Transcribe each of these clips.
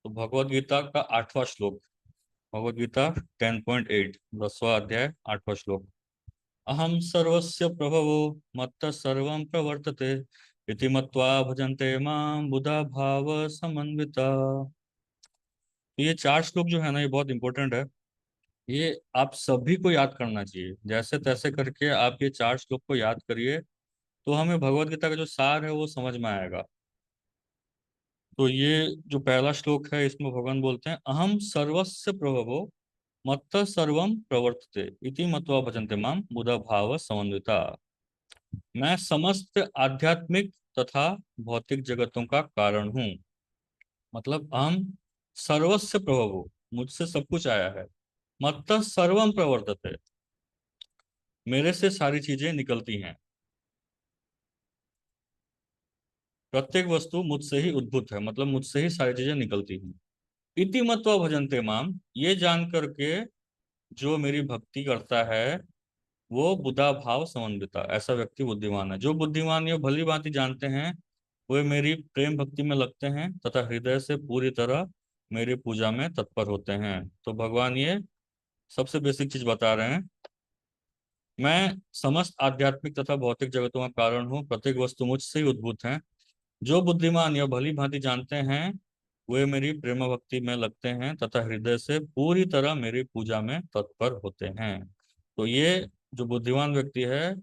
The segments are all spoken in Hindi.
तो भगवत गीता का 8वां श्लोक, भगवत गीता 10.8, 10वां अध्याय 8वां श्लोक। अहम सर्वस्य प्रभवो मत्तः सर्वं प्रवर्तते इति मत्वा भजन्ते मां बुधा भाव समन्विता। तो ये 4 श्लोक जो है ना, ये बहुत इंपॉर्टेंट है। ये आप सभी को याद करना चाहिए। जैसे तैसे करके आप ये 4 श्लोक को याद करिए, तो हमें भगवत गीता का जो सार है वो समझ में आएगा। तो ये जो पहला श्लोक है, इसमें भगवान बोलते हैं, अहम सर्वस्य प्रभवो मत्तः सर्वम प्रवर्तते इति मत्वा भजन्ते माम बुधा भाव समन्विता। मैं समस्त आध्यात्मिक तथा भौतिक जगतों का कारण हूँ। मतलब हम सर्वस्य प्रभु, मुझसे सब कुछ आया है। मत्तः सर्वम प्रवर्तते, मेरे से सारी चीजें निकलती हैं। प्रत्येक वस्तु मुझसे ही उद्भूत है, मतलब मुझसे ही सारी चीजें निकलती हैं। इति मत्वा भजन्ते माम, ये जान करके जो मेरी भक्ति करता है वो बुधा भाव समन्विता, ऐसा व्यक्ति बुद्धिमान है। जो बुद्धिमान ये भली भांति जानते हैं, वे मेरी प्रेम भक्ति में लगते हैं तथा हृदय से पूरी तरह मेरी पूजा में तत्पर होते हैं। तो भगवान ये सबसे बेसिक चीज बता रहे हैं, मैं समस्त आध्यात्मिक तथा भौतिक जगतों का कारण हूँ, प्रत्येक वस्तु मुझसे ही उद्भूत है। जो बुद्धिमान या भली भांति जानते हैं, वे मेरी प्रेम भक्ति में लगते हैं तथा हृदय से पूरी तरह मेरी पूजा में तत्पर होते हैं। तो ये जो बुद्धिमान व्यक्ति है,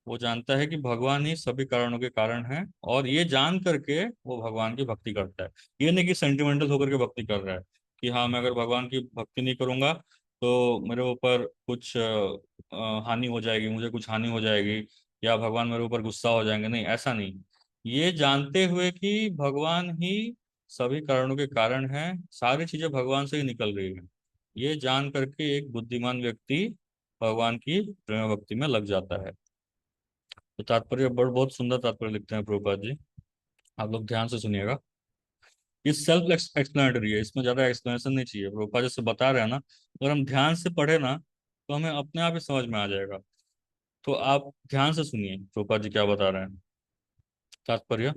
वो जानता है कि भगवान ही सभी कारणों के कारण है, और ये जान करके वो भगवान की भक्ति करता है। ये नहीं कि सेंटिमेंटल होकर के भक्ति कर रहा है कि हाँ, मैं अगर भगवान की भक्ति नहीं करूंगा तो मेरे ऊपर कुछ हानि हो जाएगी, मुझे कुछ हानि हो जाएगी, या भगवान मेरे ऊपर गुस्सा हो जाएंगे। नहीं, ऐसा नहीं। ये जानते हुए कि भगवान ही सभी कारणों के कारण है, सारी चीजें भगवान से ही निकल रही है, ये जान करके एक बुद्धिमान व्यक्ति भगवान की प्रेम भक्ति में लग जाता है। तो तात्पर्य बहुत सुंदर तात्पर्य लिखते हैं प्रभुपाद जी, आप लोग ध्यान से सुनिएगा। ये सेल्फ एक्सप्लेनेटरी है, इसमें ज्यादा एक्सप्लेनेशन नहीं चाहिए। प्रभुपाद जैसे बता रहे हैं ना, अगर हम ध्यान से पढ़े ना, तो हमें अपने आप ही समझ में आ जाएगा। तो आप ध्यान से सुनिए प्रभुपाद जी क्या बता रहे हैं। तात्पर्य,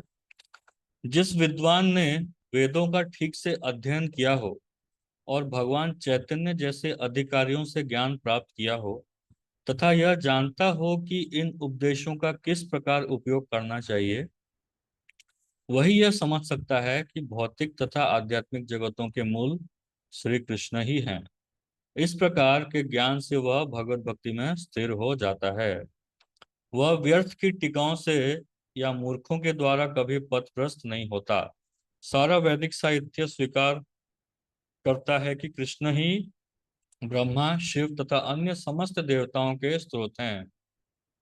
जिस विद्वान ने वेदों का ठीक से अध्ययन किया हो और भगवान चैतन्य जैसे अधिकारियों से ज्ञान प्राप्त किया हो तथा यह जानता हो कि इन उपदेशों का किस प्रकार उपयोग करना चाहिए, वही यह समझ सकता है कि भौतिक तथा आध्यात्मिक जगतों के मूल श्री कृष्ण ही हैं। इस प्रकार के ज्ञान से वह भगवत भक्ति में स्थिर हो जाता है। वह व्यर्थ की टिकाओं से या मूर्खों के द्वारा कभी पथभ्रष्ट नहीं होता। सारा वैदिक साहित्य स्वीकार करता है कि कृष्ण ही ब्रह्मा, शिव तथा अन्य समस्त देवताओं के स्रोत हैं।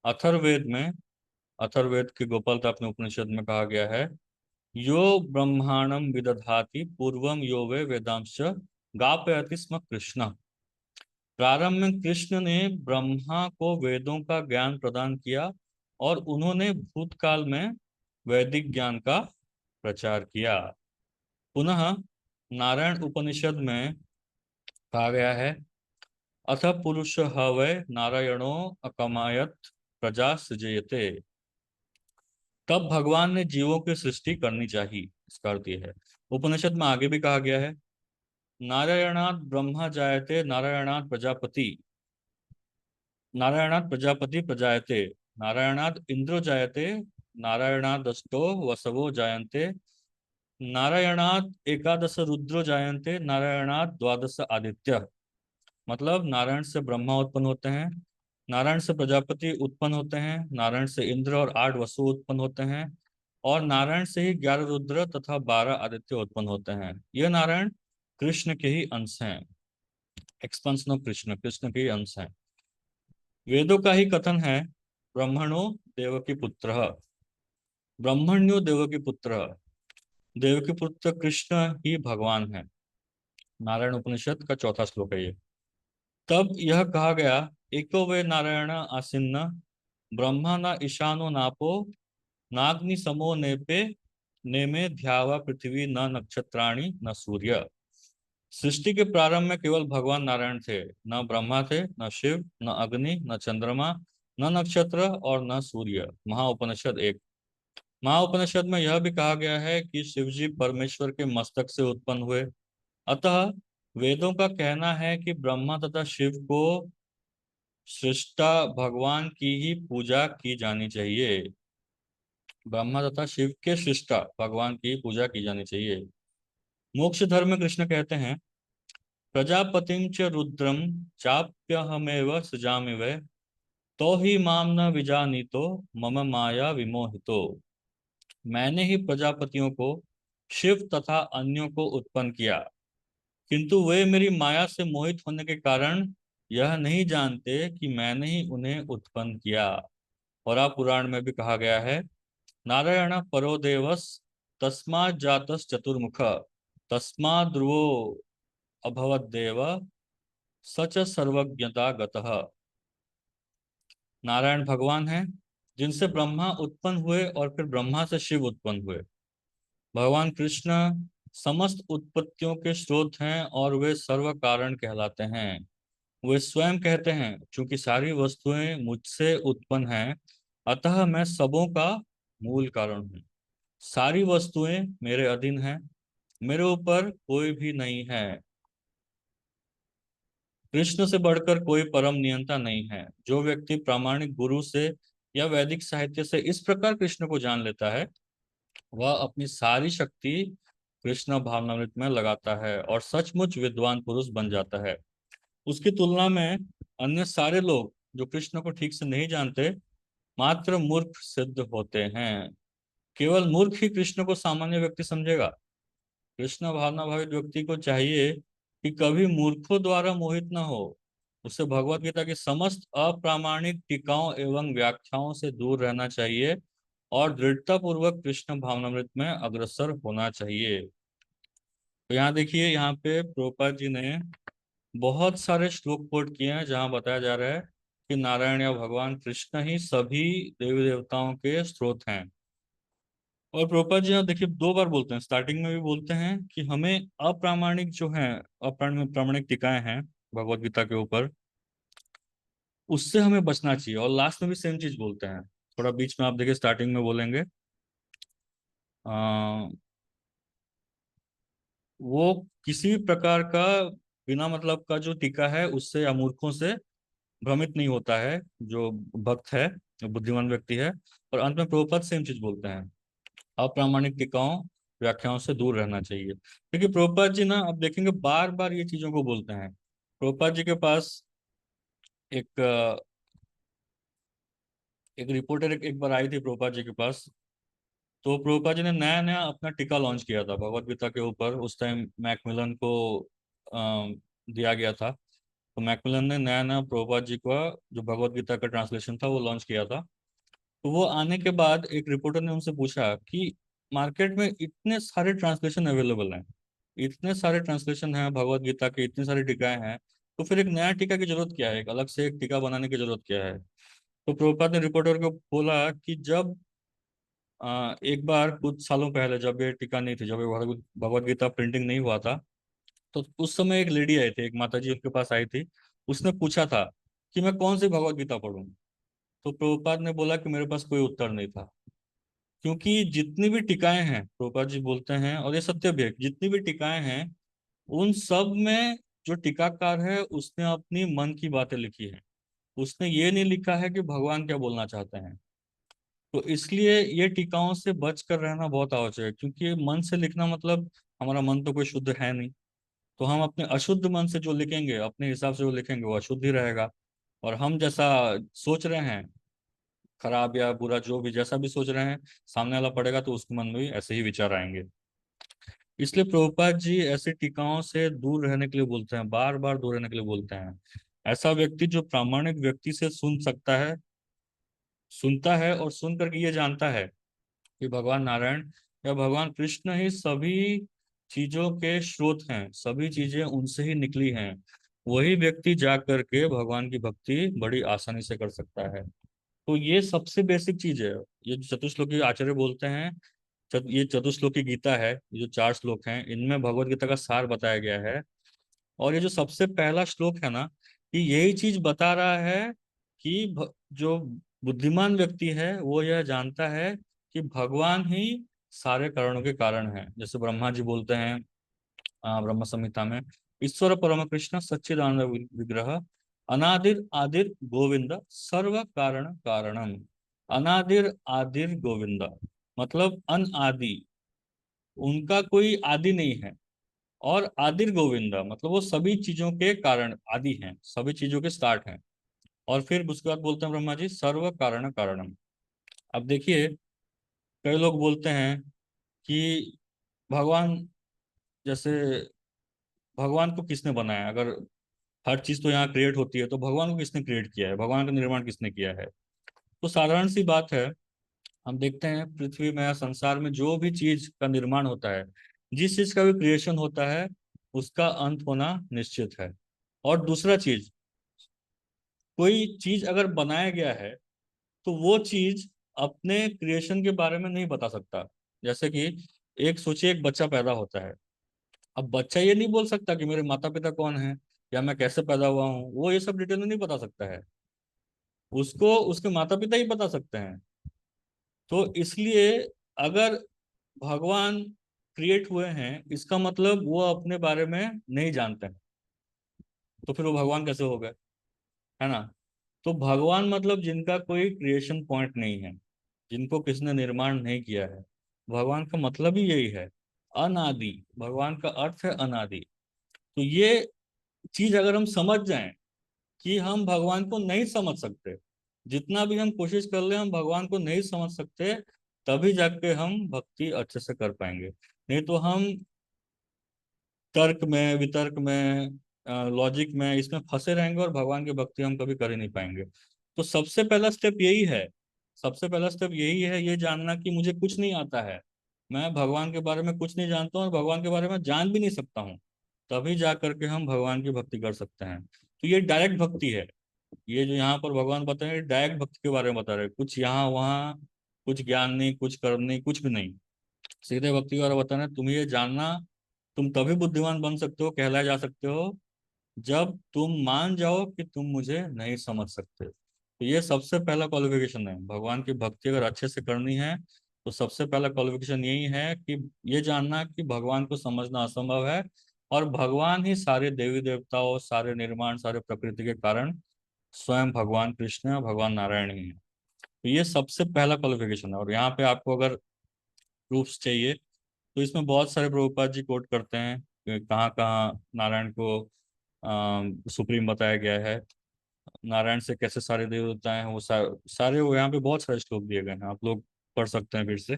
अथर्ववेद में, अथर्ववेद के गोपालतापन उपनिषद में कहा गया है, यो ब्रह्मांडम विदधाति पूर्वम यो वे वेदांश गापयति स्म कृष्ण। प्रारंभ में कृष्ण ने ब्रह्मा को वेदों का ज्ञान प्रदान किया और उन्होंने भूतकाल में वैदिक ज्ञान का प्रचार किया। पुनः नारायण उपनिषद में कहा गया है, अथ पुरुष हवै नारायणो अकमायत प्रजा सृजयते। तब भगवान ने जीवों की सृष्टि करनी चाहिए, इसका अर्थ यह है। उपनिषद में आगे भी कहा गया है, नारायणात् ब्रह्मा जायते नारायणात् प्रजापति, नारायणात् प्रजापति प्रजायते, नारायणात् इंद्रो जायते, नारायणात् दष्टो वसवो जायन्ते, नारायणात् एकादश रुद्रो जायन्ते, नारायणात् द्वादश आदित्य। मतलब नारायण से ब्रह्मा उत्पन्न होते हैं, नारायण से प्रजापति उत्पन्न होते हैं, नारायण से इंद्र और 8 वसु उत्पन्न होते हैं, और नारायण से ही 11 रुद्र तथा 12 आदित्य उत्पन्न होते हैं। ये नारायण कृष्ण के ही अंश हैं, एक्सपेंशन ऑफ कृष्ण, कृष्ण के ही अंश हैं। वेदों का ही कथन है, ब्रह्मणो देवकी पुत्र, ब्रह्मण्यो देवकी पुत्र, देवकी पुत्र कृष्ण ही भगवान है। नारायण उपनिषद का 4था श्लोक है ये। तब यह कहा गया, एको वे नारायण आसिन्न ब्रह्मा न ईशानो नापो नाग्नि समो नेपे नेमे ध्यावा पृथ्वी न नक्षत्राणि न सूर्य। सृष्टि के प्रारंभ में केवल भगवान नारायण थे, न ब्रह्मा थे, न शिव, न अग्नि, न चंद्रमा, न नक्षत्र और न सूर्य। महाउपनिषद 1। महाउपनिषद में यह भी कहा गया है कि शिव जी परमेश्वर के मस्तक से उत्पन्न हुए। अतः वेदों का कहना है कि ब्रह्मा तथा शिव को सृष्टा भगवान की ही पूजा की जानी चाहिए। ब्रह्मा तथा शिव के सृष्टा भगवान की पूजा की जानी चाहिए। मोक्ष धर्म में कृष्ण कहते हैं, प्रजापतिं च रुद्रम चाप्यहमेव सृजामि वै, तो ही माम न विजानीतो मम माया विमोहितो। मैंने ही प्रजापतियों को, शिव तथा अन्यों को उत्पन्न किया, किंतु वे मेरी माया से मोहित होने के कारण यह नहीं जानते कि मैंने ही उन्हें उत्पन्न किया। और पुराण में भी कहा गया है, नारायण परो देवस तस्मात् जातस् चतुर्मुख, तस्मात् ध्रुवो अभवत देव सच सर्वज्ञता गतः। नारायण भगवान हैं जिनसे ब्रह्मा उत्पन्न हुए और फिर ब्रह्मा से शिव उत्पन्न हुए। भगवान कृष्ण समस्त उत्पत्तियों के स्रोत हैं और वे सर्व कारण कहलाते हैं। वे स्वयं कहते हैं, क्योंकि सारी वस्तुएं मुझसे उत्पन्न हैं, अतः मैं सबों का मूल कारण हूँ। सारी वस्तुएं मेरे अधीन हैं, मेरे ऊपर कोई भी नहीं है। कृष्ण से बढ़कर कोई परम नियंता नहीं है। जो व्यक्ति प्रामाणिक गुरु से या वैदिक साहित्य से इस प्रकार कृष्ण को जान लेता है, वह अपनी सारी शक्ति कृष्ण भावनामृत में लगाता है और सचमुच विद्वान पुरुष बन जाता है। उसकी तुलना में अन्य सारे लोग जो कृष्ण को ठीक से नहीं जानते, मात्र मूर्ख सिद्ध होते हैं। केवल मूर्ख ही कृष्ण को सामान्य व्यक्ति समझेगा। कृष्ण भावना भावित व्यक्ति को चाहिए कि कभी मूर्खों द्वारा मोहित न हो। उसे भगवत गीता की समस्त अप्रामाणिक टीकाओं एवं व्याख्याओं से दूर रहना चाहिए और दृढ़ता पूर्वक कृष्ण भावनामृत में अग्रसर होना चाहिए। तो यहाँ देखिए, यहाँ पे प्रभुपाद जी ने बहुत सारे श्लोक कोट किए हैं जहाँ बताया जा रहा है कि नारायण या भगवान कृष्ण ही सभी देवी देवताओं के स्रोत हैं। और प्रभुपाद जी यहाँ देखिए दो बार बोलते हैं, स्टार्टिंग में भी बोलते हैं कि हमें अप्रामाणिक जो है, अप्रामाणिक टीकाएं हैं भगवत गीता के ऊपर, उससे हमें बचना चाहिए। और लास्ट में भी सेम चीज बोलते हैं। थोड़ा बीच में आप देखिए, स्टार्टिंग में बोलेंगे आ, वो किसी भी प्रकार का बिना मतलब का जो टीका है उससे या मूर्खों से भ्रमित नहीं होता है जो भक्त है, जो बुद्धिमान व्यक्ति है। और अंत में प्रभुपाद सेम चीज बोलते हैं, अप्रामाणिक टीकाओं व्याख्याओं से दूर रहना चाहिए। क्योंकि प्रभुपाद जी ना, आप देखेंगे बार बार ये चीजों को बोलते हैं। प्रभुपाद जी के पास एक एक रिपोर्टर एक बार आई थी प्रभुपाद जी के पास। तो प्रभुपाद जी ने नया नया अपना टीका लॉन्च किया था भगवत गीता के ऊपर। उस टाइम मैकमिलन को दिया गया था। तो मैकमिलन ने नया नया प्रभुपाद जी का जो भगवत गीता का ट्रांसलेशन था वो लॉन्च किया था। तो वो आने के बाद एक रिपोर्टर ने उनसे पूछा कि मार्केट में इतने सारे ट्रांसलेशन अवेलेबल हैं, इतने सारे ट्रांसलेशन हैं भगवत गीता के, इतनी सारी टीकाएं हैं, तो फिर एक नया टीका की जरूरत क्या है, एक अलग से एक टीका बनाने की जरूरत क्या है। तो प्रभुपाद ने रिपोर्टर को बोला कि जब एक बार कुछ सालों पहले जब ये टीका नहीं थी, जब ये भगवत भगवत गीता प्रिंटिंग नहीं हुआ था, तो उस समय एक लेडी आई थी, एक माता जी उनके पास आई थी। उसने पूछा था कि मैं कौन सी भगवत गीता पढूं। तो प्रभुपाद ने बोला कि मेरे पास कोई उत्तर नहीं था। क्योंकि जितनी भी टीकाएं हैं, प्रभुपाद जी बोलते हैं और ये सत्य भी है, जितनी भी टीकाएं हैं उन सब में जो टीकाकार है उसने अपनी मन की बातें लिखी है। उसने ये नहीं लिखा है कि भगवान क्या बोलना चाहते हैं। तो इसलिए ये टीकाओं से बच कर रहना बहुत आवश्यक है, क्योंकि मन से लिखना मतलब हमारा मन तो कोई शुद्ध है नहीं। तो हम अपने अशुद्ध मन से जो लिखेंगे, अपने हिसाब से जो लिखेंगे, वो अशुद्ध ही रहेगा। और हम जैसा सोच रहे हैं, खराब या बुरा जो भी जैसा भी सोच रहे हैं, सामने वाला पढ़ेगा तो उसके मन में भी ऐसे ही विचार आएंगे। इसलिए प्रभुपाद जी ऐसी टीकाओं से दूर रहने के लिए बोलते हैं, बार बार दूर रहने के लिए बोलते हैं। ऐसा व्यक्ति जो प्रामाणिक व्यक्ति से सुन सकता है, सुनता है और सुन करके ये जानता है कि भगवान नारायण या भगवान कृष्ण ही सभी चीजों के स्रोत हैं, सभी चीजें उनसे ही निकली हैं, वही व्यक्ति जा करके भगवान की भक्ति बड़ी आसानी से कर सकता है। तो ये सबसे बेसिक चीज है। ये जो चतुश्लोकी आचार्य बोलते हैं, ये चतुश्लोकी गीता है, ये जो 4 श्लोक हैं, इनमें भगवत गीता का सार बताया गया है। और ये जो सबसे पहला श्लोक है ना, ये यही चीज बता रहा है कि जो बुद्धिमान व्यक्ति है वो यह जानता है कि भगवान ही सारे कारणों के कारण है। जैसे ब्रह्मा जी बोलते हैं ब्रह्म संहिता में, ईश्वर परम कृष्ण सच्चिदानंद विग्रह अनादिर आदिर गोविंद सर्व कारण कारणम। अनादिर आदिर गोविंद मतलब अनआदि, उनका कोई आदि नहीं है। और आदिर गोविंदा मतलब वो सभी चीजों के कारण आदि हैं, सभी चीजों के स्टार्ट हैं। और फिर उसके बाद बोलते हैं ब्रह्मा जी सर्व कारण कारणम। अब देखिए, कई लोग बोलते हैं कि भगवान, जैसे भगवान को किसने बनाया? अगर हर चीज तो यहाँ क्रिएट होती है तो भगवान को किसने क्रिएट किया है, भगवान का निर्माण किसने किया है? तो साधारण सी बात है, हम देखते हैं पृथ्वी में या संसार में जो भी चीज का निर्माण होता है, जिस चीज का भी क्रिएशन होता है, उसका अंत होना निश्चित है। और दूसरा चीज, कोई चीज अगर बनाया गया है तो वो चीज अपने क्रिएशन के बारे में नहीं बता सकता। जैसे कि एक सोचिए, एक बच्चा पैदा होता है। अब बच्चा ये नहीं बोल सकता कि मेरे माता पिता कौन है या मैं कैसे पैदा हुआ हूँ, वो ये सब डिटेल में नहीं बता सकता है। उसको उसके माता पिता ही बता सकते हैं। तो इसलिए अगर भगवान क्रिएट हुए हैं, इसका मतलब वो अपने बारे में नहीं जानते हैं, तो फिर वो भगवान कैसे हो गए? है ना? तो भगवान मतलब जिनका कोई क्रिएशन पॉइंट नहीं है, जिनको किसने निर्माण नहीं किया है, भगवान का मतलब ही यही है, अनादि। भगवान का अर्थ है अनादि। तो ये चीज अगर हम समझ जाएं कि हम भगवान को नहीं समझ सकते, जितना भी हम कोशिश कर ले हम भगवान को नहीं समझ सकते, तभी जाके हम भक्ति अच्छे से कर पाएंगे। नहीं तो हम तर्क में, वितर्क में, लॉजिक में, इसमें फंसे रहेंगे और भगवान की भक्ति हम कभी कर ही नहीं पाएंगे। तो सबसे पहला स्टेप यही है, सबसे पहला स्टेप यही है, ये जानना कि मुझे कुछ नहीं आता है, मैं भगवान के बारे में कुछ नहीं जानता हूँ और भगवान के बारे में जान भी नहीं सकता हूँ। तभी जा करके हम भगवान की भक्ति कर सकते हैं। तो ये डायरेक्ट भक्ति है। ये जो यहाँ पर भगवान बता रहे हैं, डायरेक्ट भक्ति के बारे में बता रहे हैं, कुछ यहाँ वहाँ, कुछ ज्ञान नहीं, कुछ कर्म नहीं, कुछ भी नहीं। सीधे भक्ति के बारे में बता रहे हैं, तुम्हें ये जानना, तुम तभी बुद्धिमान बन सकते हो, कहलाए जा सकते हो, जब तुम मान जाओ कि तुम मुझे नहीं समझ सकते। तो ये सबसे पहला क्वालिफिकेशन है, भगवान की भक्ति अगर अच्छे से करनी है तो सबसे पहला क्वालिफिकेशन यही है कि ये जानना कि भगवान को समझना असंभव है, और भगवान ही सारे देवी देवताओं, सारे निर्माण, सारे प्रकृति के कारण स्वयं भगवान कृष्ण और भगवान नारायण ही है। तो ये सबसे पहला क्वालिफिकेशन है। और यहाँ पे आपको अगर प्रूफ्स चाहिए तो इसमें बहुत सारे प्रभुपाद जी कोट करते हैं कि कहाँ कहाँ नारायण को सुप्रीम बताया गया है, नारायण से कैसे सारे देव देवता हैं वो सारे वो यहाँ पे बहुत सारे श्लोक दिए गए हैं, आप लोग पढ़ सकते हैं फिर से।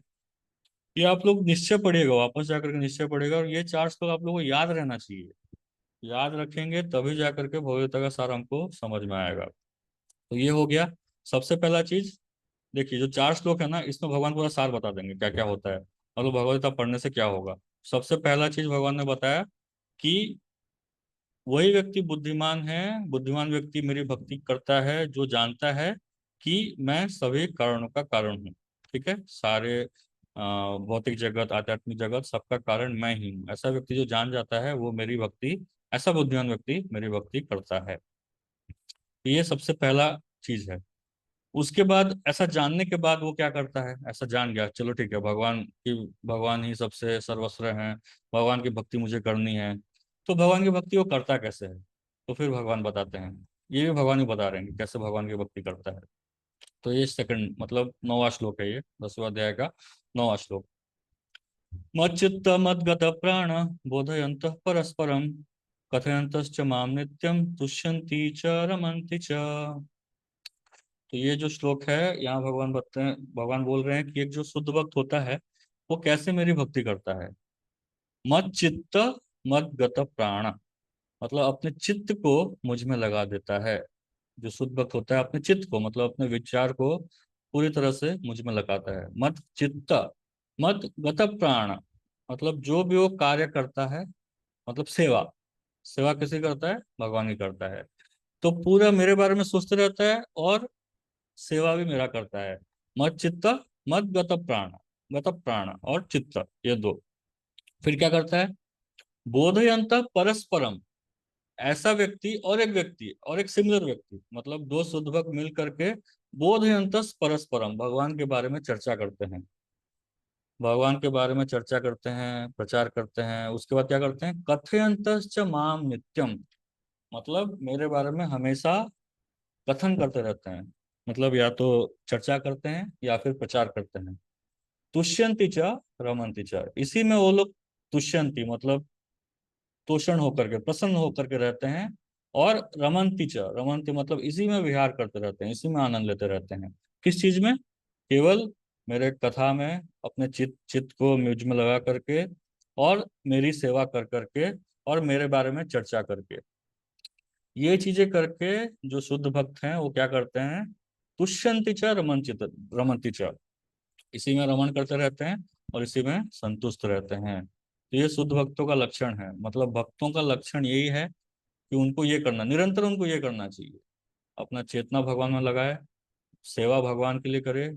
ये आप लोग निश्चय पढ़िएगा, वापस जाकर के निश्चय पढ़ेगा, और ये चार श्लोक आप लोगों को याद रहना चाहिए। याद रखेंगे तभी जाकर के भगवदगीता का सार हमको समझ में आएगा। तो ये हो गया सबसे पहला चीज। देखिए, जो चार श्लोक है ना, इसमें भगवान पूरा सार बता देंगे क्या क्या होता है, मतलब भगवदगीता पढ़ने से क्या होगा। सबसे पहला चीज भगवान ने बताया कि वही व्यक्ति बुद्धिमान है, बुद्धिमान व्यक्ति मेरी भक्ति करता है जो जानता है कि मैं सभी कारणों का कारण हूँ। ठीक है, सारे भौतिक जगत, आध्यात्मिक जगत, सबका कारण मैं ही हूँ। ऐसा व्यक्ति जो जान जाता है वो मेरी भक्ति, ऐसा बुद्धिमान व्यक्ति मेरी भक्ति करता है। तो ये सबसे पहला चीज है। उसके बाद ऐसा जानने के बाद वो क्या करता है? ऐसा जान गया, चलो ठीक है, भगवान ही सबसे सर्वस्व हैं, भगवान की भक्ति मुझे करनी है। तो भगवान की भक्ति वो करता कैसे है? तो फिर भगवान बताते हैं, ये भी भगवान ही बता रहे हैं कि कैसे भगवान की भक्ति करता है। तो ये सेकंड मतलब 9वां श्लोक है, ये 10वां अध्याय का 9वां श्लोक। मच्चित्त मद्गत प्राण बोधयन्तः परस्परम कथयन्तश्च माम नित्यम तुष्यन्ति च रमन्ति च। तो ये जो श्लोक है, यहाँ भगवान बताते हैं, भगवान बोल रहे हैं कि एक जो शुद्ध भक्त होता है वो कैसे मेरी भक्ति करता है। मत चित्त मत गत प्राण मतलब अपने चित्त को मुझ में लगा देता है। जो शुद्ध भक्त होता है अपने चित्त को मतलब अपने विचार को पूरी तरह से मुझ में लगाता है। मत चित्त मत गत प्राण मतलब जो भी वो कार्य करता है, मतलब सेवा, सेवा किसे करता है? भगवान ही करता है। तो पूरा मेरे बारे में सोचते रहता है और सेवा भी मेरा करता है। मत चित्त मत गत प्राण, गत प्राण और चित्त, ये दो। फिर क्या करता है? बोधयंत परस्परम, ऐसा व्यक्ति और एक व्यक्ति और एक सिमिलर व्यक्ति, मतलब दो शुद्ध भक्त मिल करके बोधयंत परस्परम भगवान के बारे में चर्चा करते हैं। भगवान के बारे में चर्चा करते हैं, प्रचार करते हैं, उसके बाद क्या करते हैं, कथयंतश्च माम नित्यम, मतलब मेरे बारे में हमेशा कथन करते रहते हैं, मतलब या तो चर्चा करते हैं या फिर प्रचार करते हैं। तुष्यंति च रमन्ति च, इसी में वो लोग तुष्यंति मतलब तोषण होकर के, प्रसन्न होकर के रहते हैं। और रमन्ति च, रमन्ति मतलब इसी में विहार करते रहते हैं, इसी में आनंद लेते रहते हैं। किस चीज में? केवल मेरे कथा में अपने चित्त चित्त को मुझ में लगा करके, और मेरी सेवा कर करके, और मेरे बारे में चर्चा करके, ये चीजें करके जो शुद्ध भक्त हैं वो क्या करते हैं, तुष्यंति च रमन्ति रमन्ति च, इसी में रमन करते रहते हैं और इसी में संतुष्ट रहते हैं। तो ये शुद्ध भक्तों का लक्षण है, मतलब भक्तों का लक्षण यही है कि उनको ये करना, निरंतर उनको ये करना चाहिए, अपना चेतना भगवान में लगाए, सेवा भगवान के लिए करे,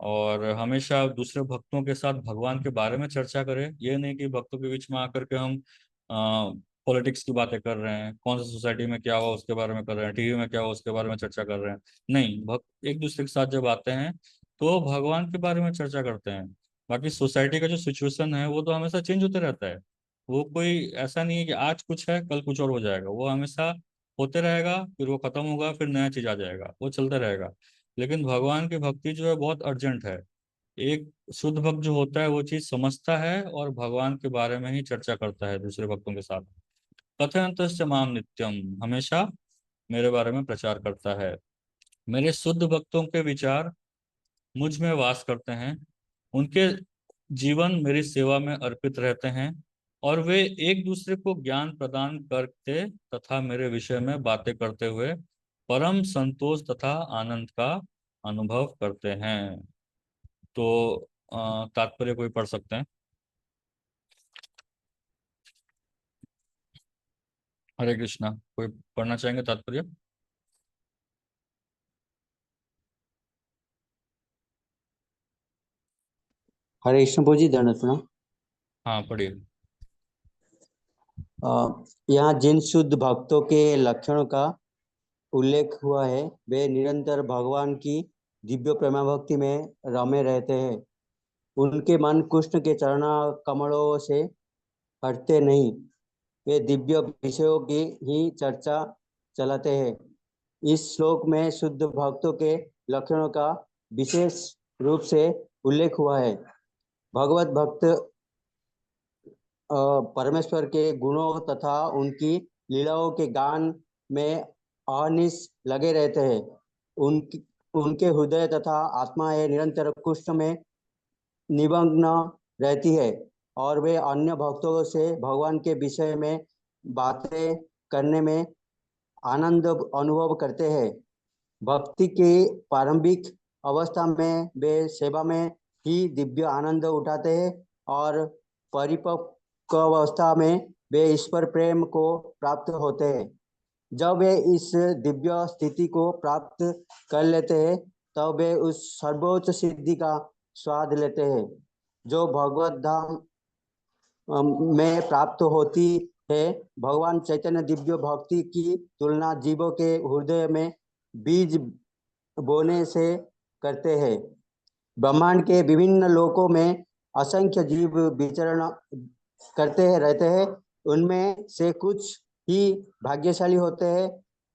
और हमेशा दूसरे भक्तों के साथ भगवान के बारे में चर्चा करें। ये नहीं कि भक्तों के बीच में आकर के हम पॉलिटिक्स की बातें कर रहे हैं, कौन सी सोसाइटी में क्या हुआ उसके बारे में कर रहे हैं, टीवी में क्या हुआ उसके बारे में चर्चा कर रहे हैं। नहीं, भक्त एक दूसरे के साथ जब आते हैं तो भगवान के बारे में चर्चा करते हैं। बाकी सोसाइटी का जो सिचुएशन है वो तो हमेशा चेंज होते रहता है, वो कोई ऐसा नहीं है कि आज कुछ है कल कुछ और हो जाएगा, वो हमेशा होते रहेगा, फिर वो खत्म होगा, फिर नया चीज आ जाएगा, वो चलता रहेगा। लेकिन भगवान की भक्ति जो है बहुत अर्जेंट है। एक शुद्ध भक्त जो होता है वो चीज समझता है और भगवान के बारे में ही चर्चा करता है दूसरे भक्तों के साथ। कथयंतश्च माम नित्यम, हमेशा मेरे बारे में प्रचार करता है। मेरे शुद्ध भक्तों के विचार मुझ में वास करते हैं, उनके जीवन मेरी सेवा में अर्पित रहते हैं, और वे एक दूसरे को ज्ञान प्रदान करते तथा मेरे विषय में बातें करते हुए परम संतोष तथा आनंद का अनुभव करते हैं। तो तात्पर्य कोई पढ़ सकते हैं? हरे कृष्णा, कोई पढ़ना चाहेंगे तात्पर्य? हरे कृष्ण जी, धन्यवाद प्रणाम। हाँ पढ़िए। यहाँ जिन शुद्ध भक्तों के लक्षणों का उल्लेख हुआ है, वे निरंतर भगवान की दिव्य प्रेमा भक्ति में रमे रहते हैं। उनके मन कृष्ण के चरण कमलों से हटते नहीं, वे दिव्य विषयों की ही चर्चा चलाते हैं। इस श्लोक में शुद्ध भक्तों के लक्षणों का विशेष रूप से उल्लेख हुआ है। भगवत भक्त परमेश्वर के गुणों तथा उनकी लीलाओं के गान में अहर्निश लगे रहते हैं। उनकी उनके हृदय तथा आत्माएं निरंतर कृष्ण में निमग्न रहती है, और वे अन्य भक्तों से भगवान के विषय में बातें करने में आनंद अनुभव करते हैं। भक्ति की प्रारंभिक अवस्था में वे सेवा में ही दिव्य आनंद उठाते हैं, और परिपक्व अवस्था में वे ईश्वर प्रेम को प्राप्त होते हैं। जब वे इस दिव्य स्थिति को प्राप्त कर लेते हैं, तब वे उस सर्वोच्च सिद्धि का स्वाद लेते हैं जो भगवत धाम में प्राप्त होती है। भगवान चैतन्य दिव्य भक्ति की तुलना जीवों के हृदय में बीज बोने से करते हैं। ब्रह्मांड के विभिन्न लोकों में असंख्य जीव विचरण करते रहते हैं। उनमें से कुछ ही भाग्यशाली होते हैं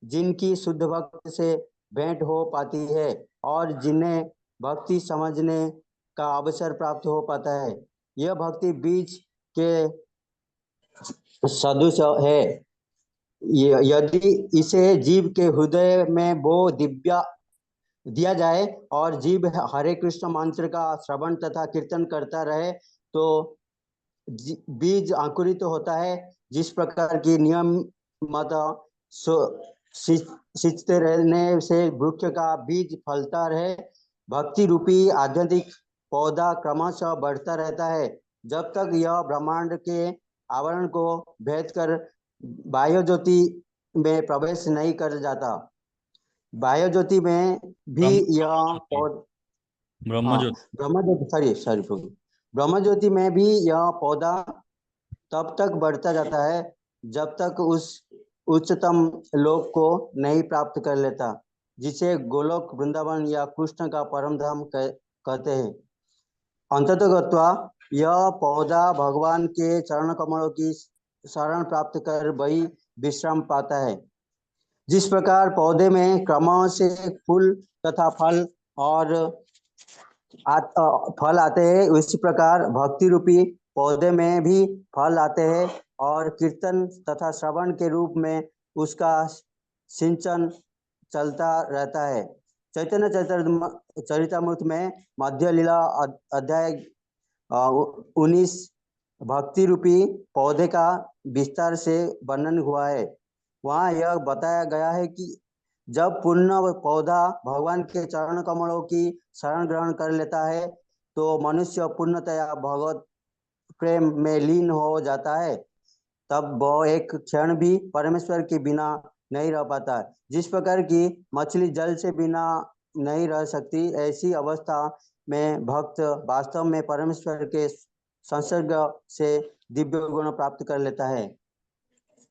जिनकी शुद्ध भक्त से भेंट हो पाती है, और जिन्हें भक्ति समझने का अवसर प्राप्त हो पाता है। यह भक्ति बीज के सदृश है। यदि इसे जीव के हृदय में बो दिव्या दिया जाए और जीव हरे कृष्ण मंत्र का श्रवण तथा कीर्तन करता रहे, तो बीज अंकुरित तो होता है। जिस प्रकार की नियमित सींचते रहने से वृक्ष का बीज फलता रहे, भक्ति रूपी आध्यात्मिक पौधा क्रमशः बढ़ता रहता है, जब तक यह ब्रह्मांड के आवरण को भेद कर बाह्य ज्योति में प्रवेश नहीं कर जाता। बाह्य ज्योति में भी ब्रह्म यह ज्योति, ब्रह्म हाँ, ज्योति। ब्रह्म ज्योति, सॉरी सॉरी प्रभु, ब्रह्म ज्योति में भी यह पौधा तब तक बढ़ता जाता है जब तक उस उच्चतम लोक को नहीं प्राप्त कर लेता, जिसे गोलोक वृंदावन या कृष्ण का परम धाम कहते हैं। अंततः गत्वा यह पौधा भगवान के चरण कमलों की शरण प्राप्त कर वही विश्राम पाता है। जिस प्रकार पौधे में क्रमश से फूल तथा फल और फल आते हैं, उसी प्रकार भक्ति रूपी पौधे में भी फल आते हैं और कीर्तन तथा श्रवण के रूप में उसका सिंचन चलता रहता है। चैतन्य चरितमृत में मध्य लीला अध्याय 19 भक्ति रूपी पौधे का विस्तार से वर्णन हुआ है। वहाँ यह बताया गया है कि जब पूर्ण पौधा भगवान के चरण कमलों की शरण ग्रहण कर लेता है तो मनुष्य पूर्णतया भगवत प्रेम में लीन हो जाता है। तब वह एक क्षण भी परमेश्वर के बिना नहीं रह पाता। जिस प्रकार की मछली जल से बिना नहीं रह सकती, ऐसी अवस्था में भक्त वास्तव में परमेश्वर के संसर्ग से दिव्य गुण प्राप्त कर लेता है।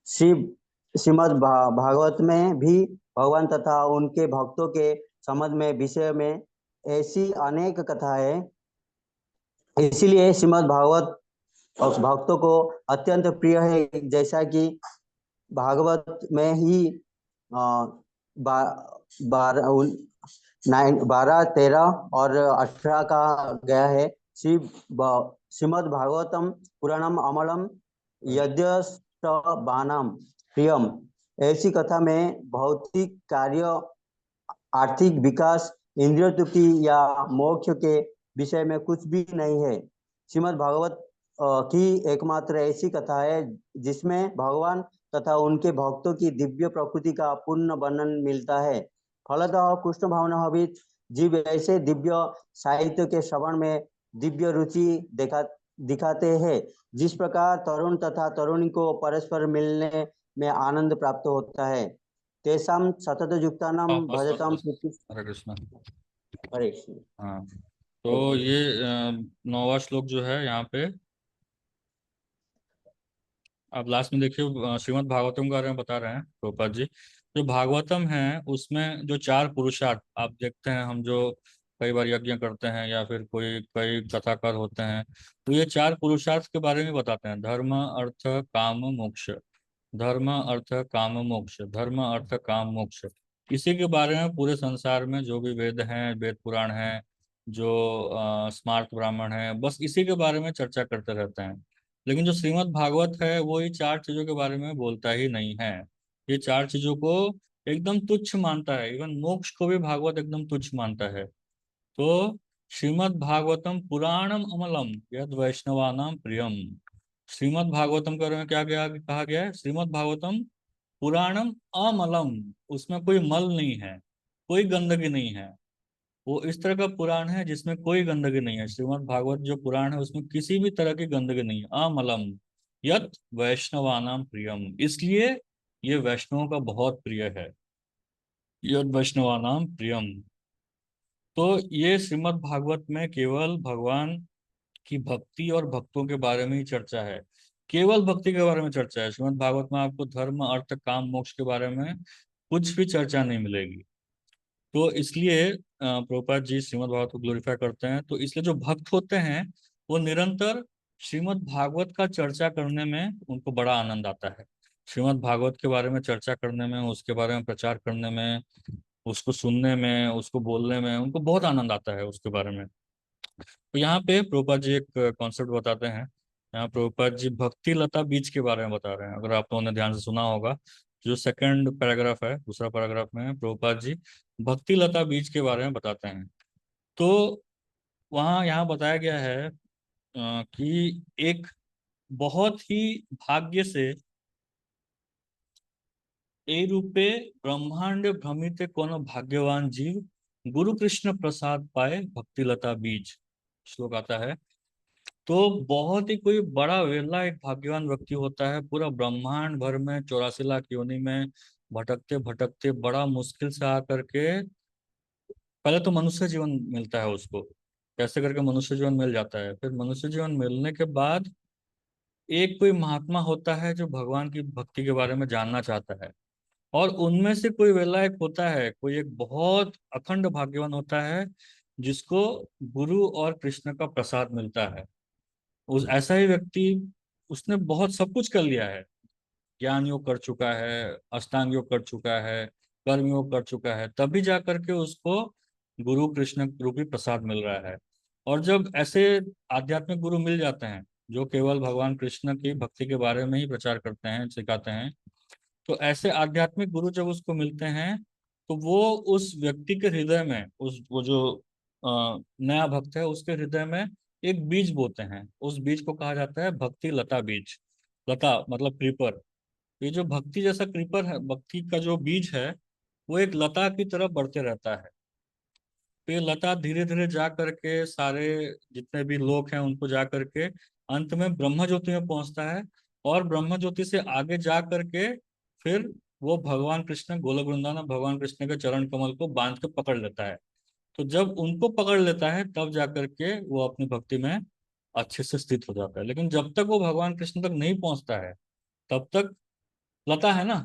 श्री श्रीमद् भागवत में भी भगवान तथा उनके भक्तों के संबंध में विषय में ऐसी अनेक कथाएं, इसीलिए श्रीमद् भागवत भक्तों को अत्यंत प्रिय है। जैसा कि भागवत में ही बा, बारह 13 और 18 का गया है। श्रीमद् भागवतम पुराणम अमलम यद्यष्टबानाम प्रियम। ऐसी कथा में भौतिक कार्य, आर्थिक विकास, इंद्रिय तृप्ति या मोक्ष के विषय में कुछ भी नहीं है। श्रीमद् भागवत की एकमात्र ऐसी कथा है जिसमें भगवान तथा उनके भक्तों की दिव्य प्रकृति का पूर्ण वर्णन मिलता है। फलतः कृष्ण भावना भावित जीव ऐसे दिव्य साहित्य के श्रवण में दिव्य रुचि दिखाते हैं। जिस प्रकार तरुण तथा तरुणी को परस्पर मिलने में आनंद प्राप्त होता है, तेषां सतत युक्तानां हाँ, बस बस भजतां बस। हरे कृष्णा। हरे कृष्ण। हाँ, तो ये 9वां श्लोक जो है यहाँ पे, आप लास्ट में देखिए, श्रीमद् भागवतम के बारे में बता रहे हैं प्रभुपाद जी। जो भागवतम है उसमें जो 4 पुरुषार्थ आप देखते हैं, हम जो कई बार यज्ञ करते हैं या फिर कोई कई कथाकार होते हैं, तो ये 4 पुरुषार्थ के बारे में बताते हैं। धर्म अर्थ काम मोक्ष, धर्म अर्थ काम मोक्ष, धर्म अर्थ काम मोक्ष। इसी के बारे में पूरे संसार में जो भी वेद हैं, वेद पुराण हैं, जो स्मार्त ब्राह्मण है, बस इसी के बारे में चर्चा करते रहते हैं। लेकिन जो श्रीमद् भागवत है वो ये 4 चीजों के बारे में बोलता ही नहीं है। ये 4 चीजों को एकदम तुच्छ मानता है। इवन मोक्ष को भी भागवत एकदम तुच्छ मानता है। तो श्रीमद् भागवतम पुराणम अमलम यद वैष्णवानाम प्रियम। श्रीमद् भागवतम के बारे में क्या क्या कहा गया है? श्रीमद् भागवतम पुराणम अमलम, उसमें कोई मल नहीं है, कोई गंदगी नहीं है। वो इस तरह का पुराण है जिसमें कोई गंदगी नहीं है। श्रीमद् भागवत जो पुराण है उसमें किसी भी तरह की गंदगी नहीं है। अमलम यत वैष्णवानाम प्रियम, इसलिए ये वैष्णवों का बहुत प्रिय है। यद वैष्णवानाम प्रियम। तो ये श्रीमद् भागवत में केवल भगवान की भक्ति और भक्तों के बारे में ही चर्चा है। केवल भक्ति के बारे में चर्चा है। श्रीमद् भागवत में आपको धर्म अर्थ काम मोक्ष के बारे में कुछ भी चर्चा नहीं मिलेगी। तो इसलिए प्रभुपाद जी श्रीमद् भागवत को ग्लोरीफाई करते हैं। तो इसलिए जो भक्त होते हैं वो निरंतर श्रीमद् भागवत का चर्चा करने में उनको बड़ा आनंद आता है। श्रीमद् भागवत के बारे में चर्चा करने में, उसके बारे में प्रचार करने में, उसको सुनने में, उसको बोलने में उनको बहुत आनंद आता है उसके बारे में। तो यहाँ पे प्रभुपाद जी एक कॉन्सेप्ट बताते हैं। यहाँ प्रभुपाद जी भक्ति लता बीज के बारे में बता रहे हैं। अगर आप लोगों ने ध्यान से सुना होगा, जो सेकंड पैराग्राफ है, दूसरा पैराग्राफ में प्रभुपाद जी भक्ति लता बीज के बारे में बताते हैं। तो वहाँ यहाँ बताया गया है कि एक बहुत ही भाग्य से ए रूपे ब्रह्मांड भ्रमित कोनो भाग्यवान जीव गुरु कृष्ण प्रसाद पाए भक्ति लता बीज, श्लोक आता है। तो बहुत ही कोई बड़ा वेला एक भाग्यवान व्यक्ति होता है, पूरा ब्रह्मांड भर में 84 लाख योनि में भटकते भटकते बड़ा मुश्किल से आकर के पहले तो मनुष्य जीवन मिलता है उसको। कैसे करके मनुष्य जीवन मिल जाता है, फिर मनुष्य जीवन मिलने के बाद एक कोई महात्मा होता है जो भगवान की भक्ति के बारे में जानना चाहता है। और उनमें से कोई वेला एक होता है, कोई एक बहुत अखंड भाग्यवान होता है जिसको गुरु और कृष्ण का प्रसाद मिलता है, उस ऐसा ही व्यक्ति, उसने बहुत सब कुछ कर लिया है, ज्ञान योग कर चुका है, अष्टांग योग कर चुका है, कर्म योग कर चुका है, तभी जा करके उसको गुरु कृष्ण रूपी प्रसाद मिल रहा है। और जब ऐसे आध्यात्मिक गुरु मिल जाते हैं जो केवल भगवान कृष्ण की भक्ति के बारे में ही प्रचार करते हैं, सिखाते हैं, तो ऐसे आध्यात्मिक गुरु जब उसको मिलते हैं, तो वो उस व्यक्ति के हृदय में, उस वो जो नया भक्त है उसके हृदय में एक बीज बोते हैं। उस बीज को कहा जाता है भक्ति लता बीज। लता मतलब क्रीपर। ये जो भक्ति जैसा क्रीपर है, भक्ति का जो बीज है, वो एक लता की तरफ बढ़ते रहता है। तो ये लता धीरे धीरे जा करके सारे जितने भी लोग हैं उनको जा करके अंत में ब्रह्म ज्योति में पहुंचता है। और ब्रह्म ज्योति से आगे जा करके फिर वो भगवान कृष्ण, गोलोक वृंदावन में भगवान कृष्ण के चरण कमल को बांध के पकड़ लेता है। तो जब उनको पकड़ लेता है तब जा करके वो अपनी भक्ति में अच्छे से स्थित हो जाता है। लेकिन जब तक वो भगवान कृष्ण तक नहीं पहुंचता है, तब तक लता है ना,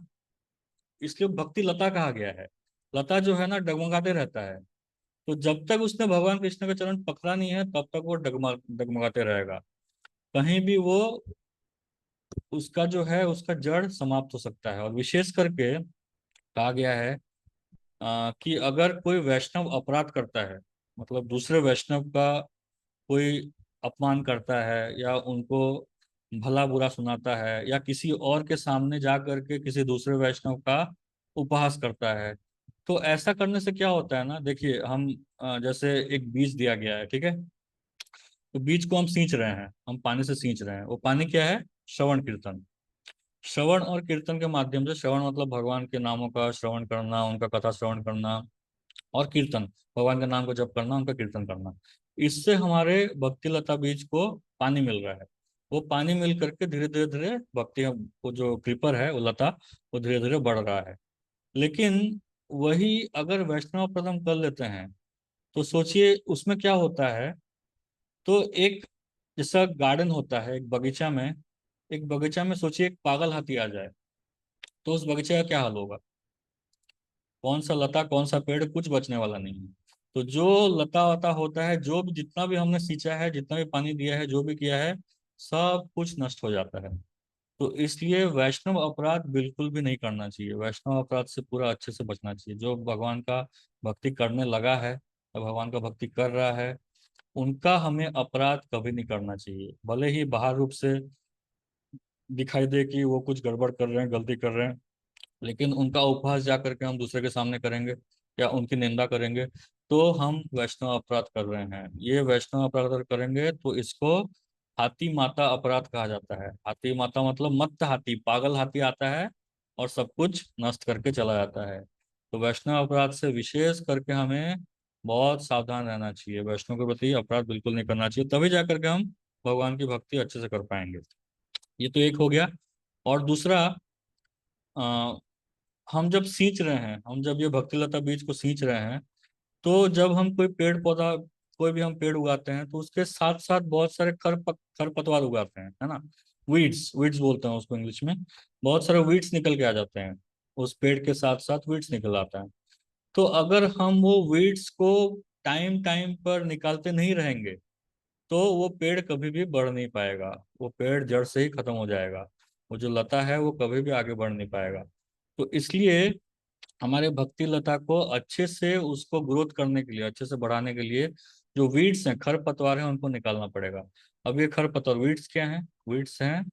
इसलिए भक्ति लता कहा गया है। लता जो है ना, डगमगाते रहता है। तो जब तक उसने भगवान कृष्ण का चरण पकड़ा नहीं है, तब तक वो डगमगाते रहेगा। कहीं भी वो, उसका जो है उसका जड़ समाप्त हो सकता है। और विशेष करके कहा गया है कि अगर कोई वैष्णव अपराध करता है, मतलब दूसरे वैष्णव का कोई अपमान करता है या उनको भला बुरा सुनाता है या किसी और के सामने जा करके किसी दूसरे वैष्णव का उपहास करता है, तो ऐसा करने से क्या होता है ना, देखिए हम जैसे एक बीज दिया गया है, ठीक है, तो बीज को हम सींच रहे हैं, हम पानी से सींच रहे हैं। वो पानी क्या है? श्रवण कीर्तन। श्रवण और कीर्तन के माध्यम से, श्रवण मतलब भगवान के नामों का श्रवण करना, उनका कथा श्रवण करना, और कीर्तन भगवान के नाम को जप करना, उनका कीर्तन करना। इससे हमारे भक्ति लता बीज को पानी मिल रहा है। वो पानी मिल करके धीरे धीरे धीरे भक्ति, वो जो क्रीपर है वो लता, वो धीरे धीरे बढ़ रहा है। लेकिन वही अगर वैष्णव प्रथम कर लेते हैं, तो सोचिए उसमें क्या होता है। तो एक जैसा गार्डन होता है, एक बगीचा में, एक बगीचा में सोचिए एक पागल हाथी आ जाए, तो उस बगीचे का क्या हाल होगा? कौन सा लता कौन सा पेड़, कुछ बचने वाला नहीं है। तो जो लता वता होता है, जो भी जितना भी हमने सींचा है, जितना भी पानी दिया है, जो भी किया है, सब कुछ नष्ट हो जाता है। तो इसलिए वैष्णव अपराध बिल्कुल भी नहीं करना चाहिए। वैष्णव अपराध से पूरा अच्छे से बचना चाहिए। जो भगवान का भक्ति करने लगा है या भगवान का भक्ति कर रहा है, उनका हमें अपराध कभी नहीं करना चाहिए। भले ही बाहर रूप से दिखाई दे कि वो कुछ गड़बड़ कर रहे हैं, गलती कर रहे हैं, लेकिन उनका उपहास जा करके हम दूसरे के सामने करेंगे या उनकी निंदा करेंगे, तो हम वैष्णव अपराध कर रहे हैं। ये वैष्णव अपराध अगर करेंगे तो इसको हाथी माता अपराध कहा जाता है। हाथी माता मतलब मत्त हाथी, पागल हाथी आता है और सब कुछ नष्ट करके चला जाता है। तो वैष्णव अपराध से विशेष करके हमें बहुत सावधान रहना चाहिए। वैष्णव के प्रति अपराध बिल्कुल नहीं करना चाहिए, तभी जा करके हम भगवान की भक्ति अच्छे से कर पाएंगे। ये तो एक हो गया। और दूसरा, हम जब सींच रहे हैं, हम जब ये भक्ति लता बीज को सींच रहे हैं, तो जब हम कोई पेड़ पौधा, कोई भी हम पेड़ उगाते हैं, तो उसके साथ साथ बहुत सारे खरपतवार उगाते हैं, है ना। वीड्स, वीड्स बोलते हैं उसको इंग्लिश में। बहुत सारे वीड्स निकल के आ जाते हैं, उस पेड़ के साथ साथ वीड्स निकल आता है। तो अगर हम वो वीड्स को टाइम टाइम पर निकालते नहीं रहेंगे, तो वो पेड़ कभी भी बढ़ नहीं पाएगा। वो पेड़ जड़ से ही खत्म हो जाएगा। वो जो लता है वो कभी भी आगे बढ़ नहीं पाएगा। तो इसलिए हमारे भक्ति लता को अच्छे से, उसको ग्रोथ करने के लिए, अच्छे से बढ़ाने के लिए, जो वीड्स हैं, खरपतवार हैं, उनको निकालना पड़ेगा। अब ये खरपतवार, वीड्स क्या हैं? वीड्स हैं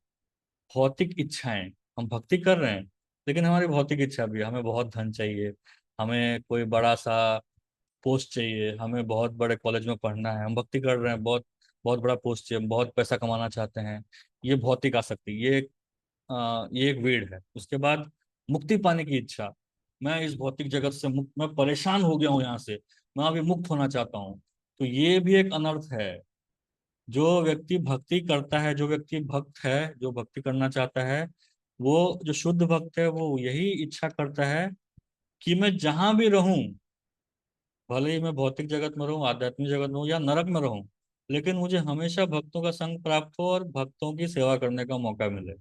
भौतिक इच्छाएं। हम भक्ति कर रहे हैं, लेकिन हमारी भौतिक इच्छा भी है। हमें बहुत धन चाहिए, हमें कोई बड़ा सा पोस्ट चाहिए, हमें बहुत बड़े कॉलेज में पढ़ना है, हम भक्ति कर रहे हैं, बहुत बहुत बड़ा पोस्ट चाहिए, हम बहुत पैसा कमाना चाहते हैं। ये भौतिक आसक्ति, ये एक वेड़ है। उसके बाद मुक्ति पाने की इच्छा। मैं इस भौतिक जगत से मुक्त, मैं परेशान हो गया हूँ यहाँ से, मैं अभी मुक्त होना चाहता हूँ। तो ये भी एक अनर्थ है। जो व्यक्ति भक्ति करता है, जो व्यक्ति भक्त है, जो भक्ति करना चाहता है, वो जो शुद्ध भक्त है, वो यही इच्छा करता है कि मैं जहां भी रहूं, भले ही मैं भौतिक जगत में रहूं, आध्यात्मिक जगत में हूं या नरक में रहूं, लेकिन मुझे हमेशा भक्तों का संग प्राप्त हो और भक्तों की सेवा करने का मौका मिले।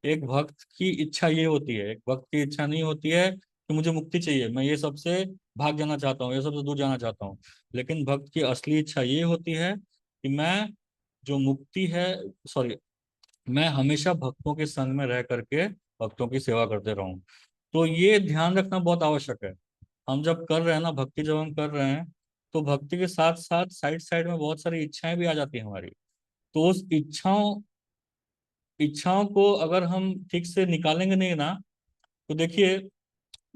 एक भक्त की इच्छा ये होती है। एक भक्त की इच्छा नहीं होती है कि मुझे मुक्ति चाहिए, मैं ये सबसे भाग जाना चाहता हूँ, ये सबसे दूर जाना चाहता हूँ। लेकिन भक्त की असली इच्छा ये होती है कि मैं जो मुक्ति है, सॉरी, मैं हमेशा भक्तों के संग में रह करके भक्तों की सेवा करते रहूं। तो ये ध्यान रखना बहुत आवश्यक है। हम जब कर रहे हैं ना भक्ति, जब हम कर रहे हैं, तो भक्ति के साथ साथ साइड साइड में बहुत सारी इच्छाएं भी आ जाती हैं हमारी। तो उस इच्छाओं इच्छाओं को अगर हम ठीक से निकालेंगे नहीं ना, तो देखिए,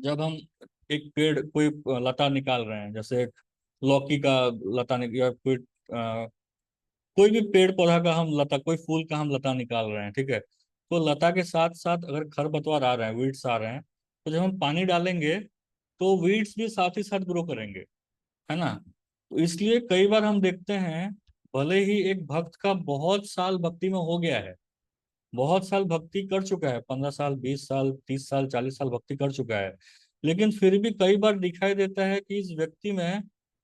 जब हम एक पेड़, कोई लता निकाल रहे हैं, जैसे लौकी का लता या कोई कोई भी पेड़ पौधा का हम लता, कोई फूल का हम लता निकाल रहे हैं, ठीक है। तो लता के साथ साथ अगर खरपतवार आ रहे हैं, वीड्स आ रहे हैं, तो जब हम पानी डालेंगे तो वीड्स भी साथ ही साथ ग्रो करेंगे, है ना। तो इसलिए कई बार हम देखते हैं, भले ही एक भक्त का बहुत साल भक्ति में हो गया है, बहुत साल भक्ति कर चुका है, 15 साल, 20 साल, 30 साल, 40 साल भक्ति कर चुका है, लेकिन फिर भी कई बार दिखाई देता है कि इस व्यक्ति में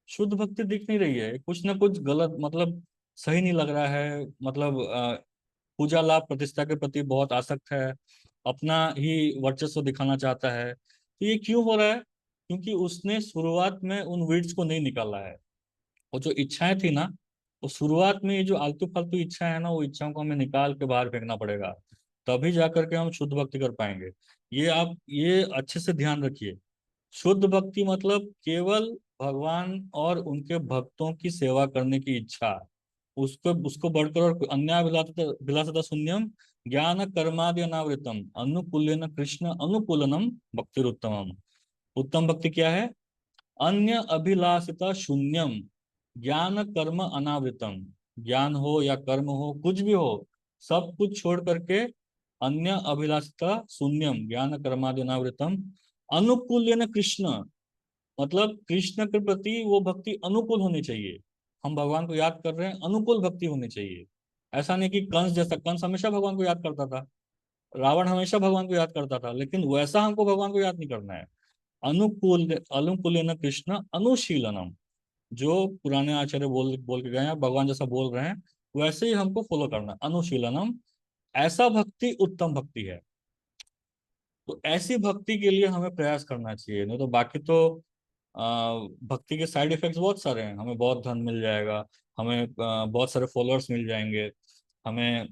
शुद्ध भक्ति दिख नहीं रही है, कुछ ना कुछ गलत, मतलब सही नहीं लग रहा है, मतलब पूजा लाभ प्रतिष्ठा के प्रति बहुत आसक्त है, अपना ही वर्चस्व दिखाना चाहता है। तो ये क्यों हो रहा है? क्योंकि उसने शुरुआत में उन वीड्स को नहीं निकाला है। वो जो इच्छाएं थी ना, वो शुरुआत में, ये जो आलतू फालतू इच्छाएं है ना, वो इच्छाओं को हमें निकाल के बाहर फेंकना पड़ेगा, तभी जा करके हम शुद्ध भक्ति कर पाएंगे। ये आप ये अच्छे से ध्यान रखिए। शुद्ध भक्ति मतलब केवल भगवान और उनके भक्तों की सेवा करने की इच्छा, उसको उसको बढ़कर और विलासता शून्यम, ज्ञान कर्मादि अनावृतम, अनुकूल्यन कृष्ण अनुकूलनम भक्तिरुत्तमम। उत्तम भक्ति क्या है? अन्य अभिलाषिता शून्यम, ज्ञान कर्म अनावृतम। ज्ञान हो या कर्म हो, कुछ भी हो, सब कुछ छोड़ करके अन्य अभिलाषिता शून्यम, ज्ञान कर्मादि अनावृतम, अनुकूल्यन कृष्ण, मतलब कृष्ण के प्रति वो भक्ति अनुकूल होनी चाहिए। हम भगवान को याद कर रहे हैं, अनुकूल भक्ति होनी चाहिए। ऐसा नहीं कि कंस जैसा, कंस हमेशा भगवान को याद करता था, रावण हमेशा भगवान को याद करता था, लेकिन वैसा हमको भगवान को याद नहीं करना है। अनुकूल अनुकूलन कृष्ण अनुशीलनम, जो पुराने आचार्य बोल बोल के गए हैं, भगवान जैसा बोल रहे हैं, वैसे ही हमको फॉलो करना है, अनुशीलनम। ऐसा भक्ति उत्तम भक्ति है। तो ऐसी भक्ति के लिए हमें प्रयास करना चाहिए, नहीं तो बाकी तो भक्ति के साइड इफेक्ट्स बहुत सारे हैं। हमें बहुत धन मिल जाएगा, हमें बहुत सारे फॉलोअर्स मिल जाएंगे, हमें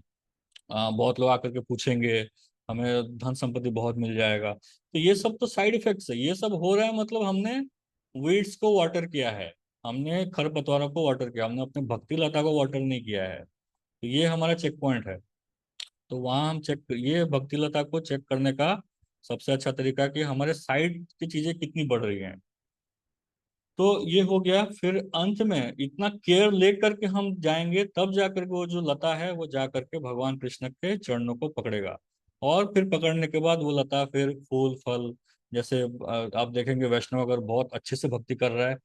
बहुत लोग आकर के पूछेंगे, हमें धन संपत्ति बहुत मिल जाएगा। तो ये सब तो साइड इफेक्ट्स है, ये सब हो रहा है मतलब हमने वीड्स को वाटर किया है, हमने खरपतवारों को वाटर किया, हमने अपने भक्ति लता को वाटर नहीं किया है। तो ये हमारा चेक पॉइंट है। तो वहाँ हम चेक, ये भक्ति लता को चेक करने का सबसे अच्छा तरीका कि हमारे साइड की चीजें कितनी बढ़ रही हैं। तो ये हो गया। फिर अंत में इतना केयर लेकर के हम जाएंगे, तब जाकर के वो जो लता है वो जा करके भगवान कृष्ण के चरणों को पकड़ेगा। और फिर पकड़ने के बाद वो लता फिर फूल फल, जैसे आप देखेंगे वैष्णव अगर बहुत अच्छे से भक्ति कर रहा है,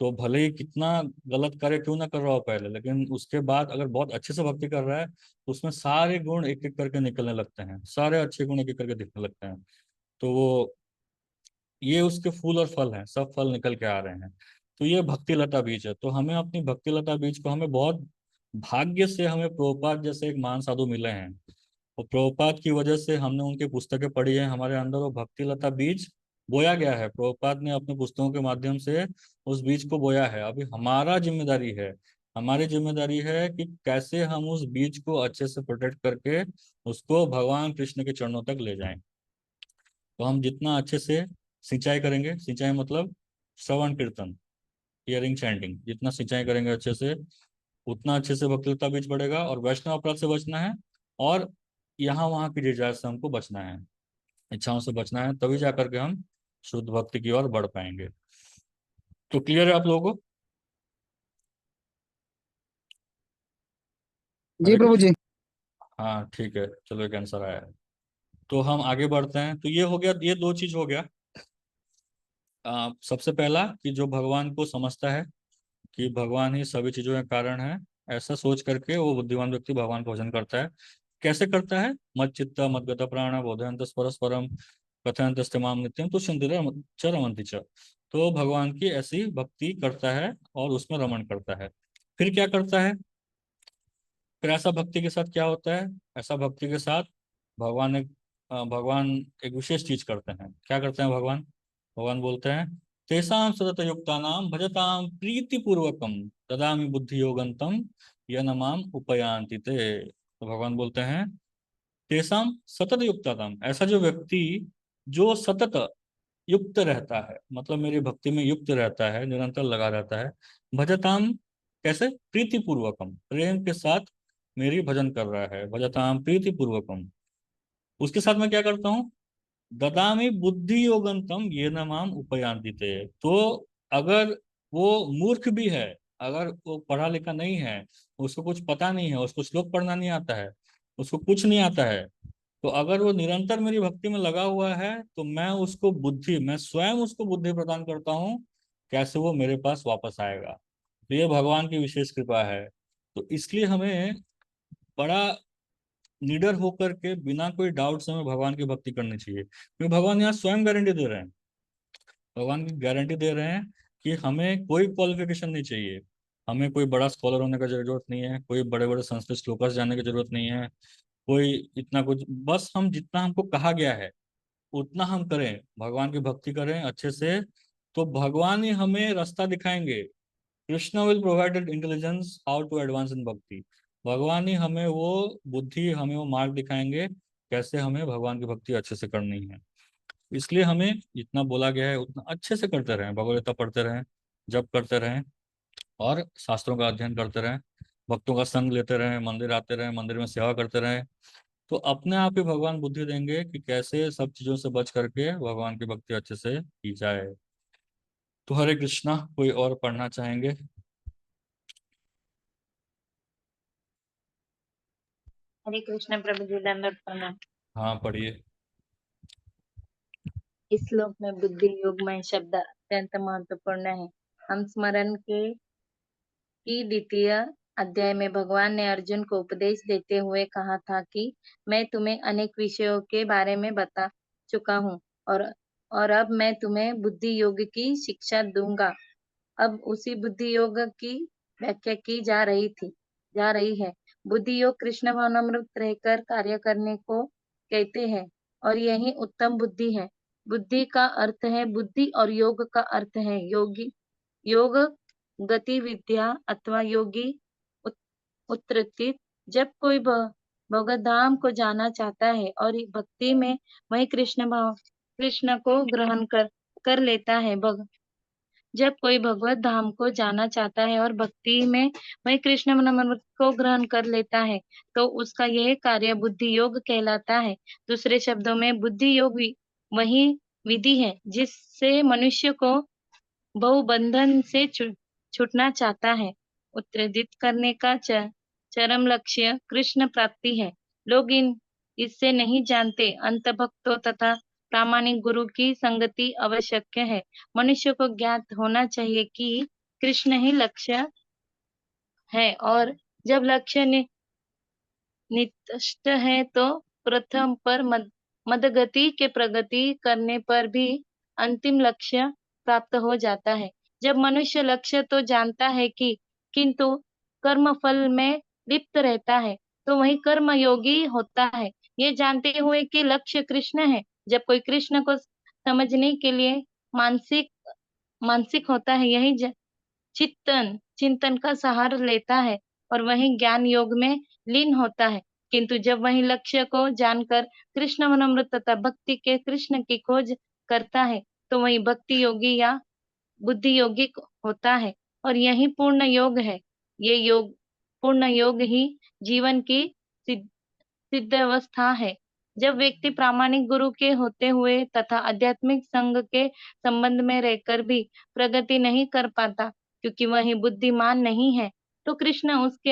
तो भले ही कितना गलत कार्य क्यों ना कर रहा हो पहले, लेकिन उसके बाद अगर बहुत अच्छे से भक्ति कर रहा है, तो उसमें सारे गुण एक एक करके निकलने लगते हैं, सारे अच्छे गुण एक एक करके दिखने लगते हैं। तो वो, ये उसके फूल और फल हैं, सब फल निकल के आ रहे हैं। तो ये भक्ति लता बीज है। तो हमें अपनी भक्ति लता बीज को, हमें बहुत भाग्य से हमें प्रभुपाद जैसे एक महान साधु मिले हैं, और प्रभुपाद की वजह से हमने उनकी पुस्तकें पढ़ी हैं, हमारे अंदर वो भक्ति लता बीज बोया गया है। प्रभुपाद ने अपने पुस्तकों के माध्यम से उस बीज को बोया है। अभी हमारी जिम्मेदारी है कि कैसे हम उस बीज को अच्छे से प्रोटेक्ट करके उसको भगवान कृष्ण के चरणों तक ले जाएं। तो हम जितना अच्छे से सिंचाई करेंगे, सिंचाई मतलब श्रवण कीर्तन, हियरिंग चैंटिंग, जितना सिंचाई करेंगे अच्छे से, उतना अच्छे से भक्तिलता बीज बढ़ेगा। और वैष्णव अपराध से बचना है, और यहाँ वहाँ की डिजायर से हमको बचना है, इच्छाओं से बचना है, तभी जा करके हम शुद्ध भक्ति की ओर बढ़ पाएंगे। तो क्लियर है आप लोगों को? जी हरे प्रभु कृष्ण। जी। हाँ ठीक है, चलो एक आंसर आया है। तो हम आगे बढ़ते हैं। तो ये हो गया, ये दो चीज हो गया। सबसे पहला कि जो भगवान को समझता है कि भगवान ही सभी चीजों का कारण है, ऐसा सोच करके वो बुद्धिमान व्यक्ति भगवान का भजन करता है। कैसे करता है? मत चित्ता मत गता प्राण बोधयंत परस्परम कथयंत माम नित्यम तुष्यन्ति च रमन्ति च। तो भगवान की ऐसी भक्ति करता है और उसमें रमण करता है। फिर क्या करता है? फिर ऐसा भक्ति के साथ क्या होता है? ऐसा भक्ति के साथ भगवान एक विशेष चीज करते हैं। क्या करते हैं भगवान? भगवान बोलते हैं तेषां सतत युक्तानां भजतां प्रीति पूर्वकम ददामि बुद्धि योगंतम ये नमाम उपयांति ते। तो भगवान बोलते हैं तेषां सतत युक्तानाम, ऐसा जो व्यक्ति जो सतत युक्त रहता है, मतलब मेरी भक्ति में युक्त रहता है, निरंतर लगा रहता है। भजताम कैसे? प्रीति पूर्वकम, प्रेम के साथ मेरी भजन कर रहा है। भजताम प्रीति पूर्वकम, उसके साथ मैं क्या करता हूँ? ददामी बुद्धि योगंतम ये नमाम उपयांति ते। तो अगर वो मूर्ख भी है, अगर वो पढ़ा लिखा नहीं है, उसको कुछ पता नहीं है, उसको श्लोक पढ़ना नहीं आता है, उसको कुछ नहीं आता है, तो अगर वो निरंतर मेरी भक्ति में लगा हुआ है तो मैं स्वयं उसको बुद्धि प्रदान करता हूँ। कैसे? वो मेरे पास वापस आएगा। तो ये भगवान की विशेष कृपा है। तो इसलिए हमें बड़ा निडर होकर के बिना कोई डाउट से हमें भगवान की भक्ति करनी चाहिए, क्योंकि भगवान यहाँ स्वयं गारंटी दे रहे हैं। भगवान की गारंटी दे रहे हैं कि हमें कोई क्वालिफिकेशन नहीं चाहिए, हमें कोई बड़ा स्कॉलर होने का जरूरत नहीं है, कोई बड़े बड़े संस्कृत श्लोकास जानने की जरूरत नहीं है, कोई इतना कुछ, बस हम जितना हमको कहा गया है उतना हम करें, भगवान की भक्ति करें अच्छे से, तो भगवान ही हमें रास्ता दिखाएंगे। Krishna will provided intelligence how to advance in bhakti. भगवान ही हमें वो बुद्धि, हमें वो मार्ग दिखाएंगे कैसे हमें भगवान की भक्ति अच्छे से करनी है। इसलिए हमें जितना बोला गया है उतना अच्छे से करते रहें, भगवत पढ़ते रहें, जप करते रहें, और शास्त्रों का अध्ययन करते रहें, भक्तों का संग लेते रहें, मंदिर आते रहें, मंदिर में सेवा करते रहें। तो अपने आप ही भगवान बुद्धि देंगे कि कैसे सब चीजों से बच करके भगवान की भक्ति अच्छे से की जाए। तो हरे कृष्णा, कोई और पढ़ना चाहेंगे? हरे कृष्ण प्रभु जी, दंडवत प्रणाम। हाँ, पढ़िए। इस श्लोक में बुद्धि योगमय शब्द अत्यंत महत्वपूर्ण है। हम स्मरण के कि द्वितीय अध्याय में भगवान ने अर्जुन को उपदेश देते हुए कहा था कि मैं तुम्हें अनेक विषयों के बारे में बता चुका हूँ, और और अब मैं तुम्हें बुद्धि योग की शिक्षा दूंगा। अब उसी बुद्धि योग की व्याख्या की जा रही है। बुद्धि योग कृष्ण भावनामृत रहकर कार्य करने को कहते हैं, और यही उत्तम बुद्धि है। बुद्धि का अर्थ है बुद्धि, और योग का अर्थ है योगी। योग गतिविद्या अथवा योगी उत- उत्तृति। जब कोई भगवत धाम को जाना चाहता है और भक्ति में वही कृष्ण को ग्रहण कर लेता है। जब कोई भगवत धाम को जाना चाहता है और भक्ति में वही कृष्ण नाम को ग्रहण कर लेता है, तो उसका यह कार्य बुद्धि योग कहलाता है। दूसरे शब्दों में बुद्धि योग वही विधि है जिससे मनुष्य को बहुबंधन से छूटना चाहता है। उत्तेजित करने का चरम लक्ष्य कृष्ण प्राप्ति है। लोग इससे नहीं जानते। अंत भक्तों तथा प्रामाणिक गुरु की संगति आवश्यक है। मनुष्य को ज्ञात होना चाहिए कि कृष्ण ही लक्ष्य है, और जब लक्ष्य निष्ठ है तो प्रथम पर मदगति के प्रगति करने पर भी अंतिम लक्ष्य प्राप्त हो जाता है। जब मनुष्य लक्ष्य तो जानता है कि किंतु कर्म फल में लिप्त रहता है, तो वही कर्म योगी होता है। ये जानते हुए कि लक्ष्य कृष्ण है, जब कोई कृष्ण को समझने के लिए मानसिक मानसिक होता है, यही चिंतन का सहारा लेता है, और वही ज्ञान योग में लीन होता है। किंतु जब वही लक्ष्य को जानकर कृष्ण मनोमृत तथा भक्ति के कृष्ण की खोज करता है, तो वही भक्ति योगी या बुद्धि योगी होता है, और यही पूर्ण योग है। ये योग पूर्ण योग ही जीवन की सिद्ध सिद्ध अवस्था है। जब व्यक्ति प्रामाणिक गुरु के होते हुए तथा आध्यात्मिक संघ के संबंध में रहकर भी प्रगति नहीं कर पाता, क्योंकि वही बुद्धिमान नहीं है, तो कृष्ण उसके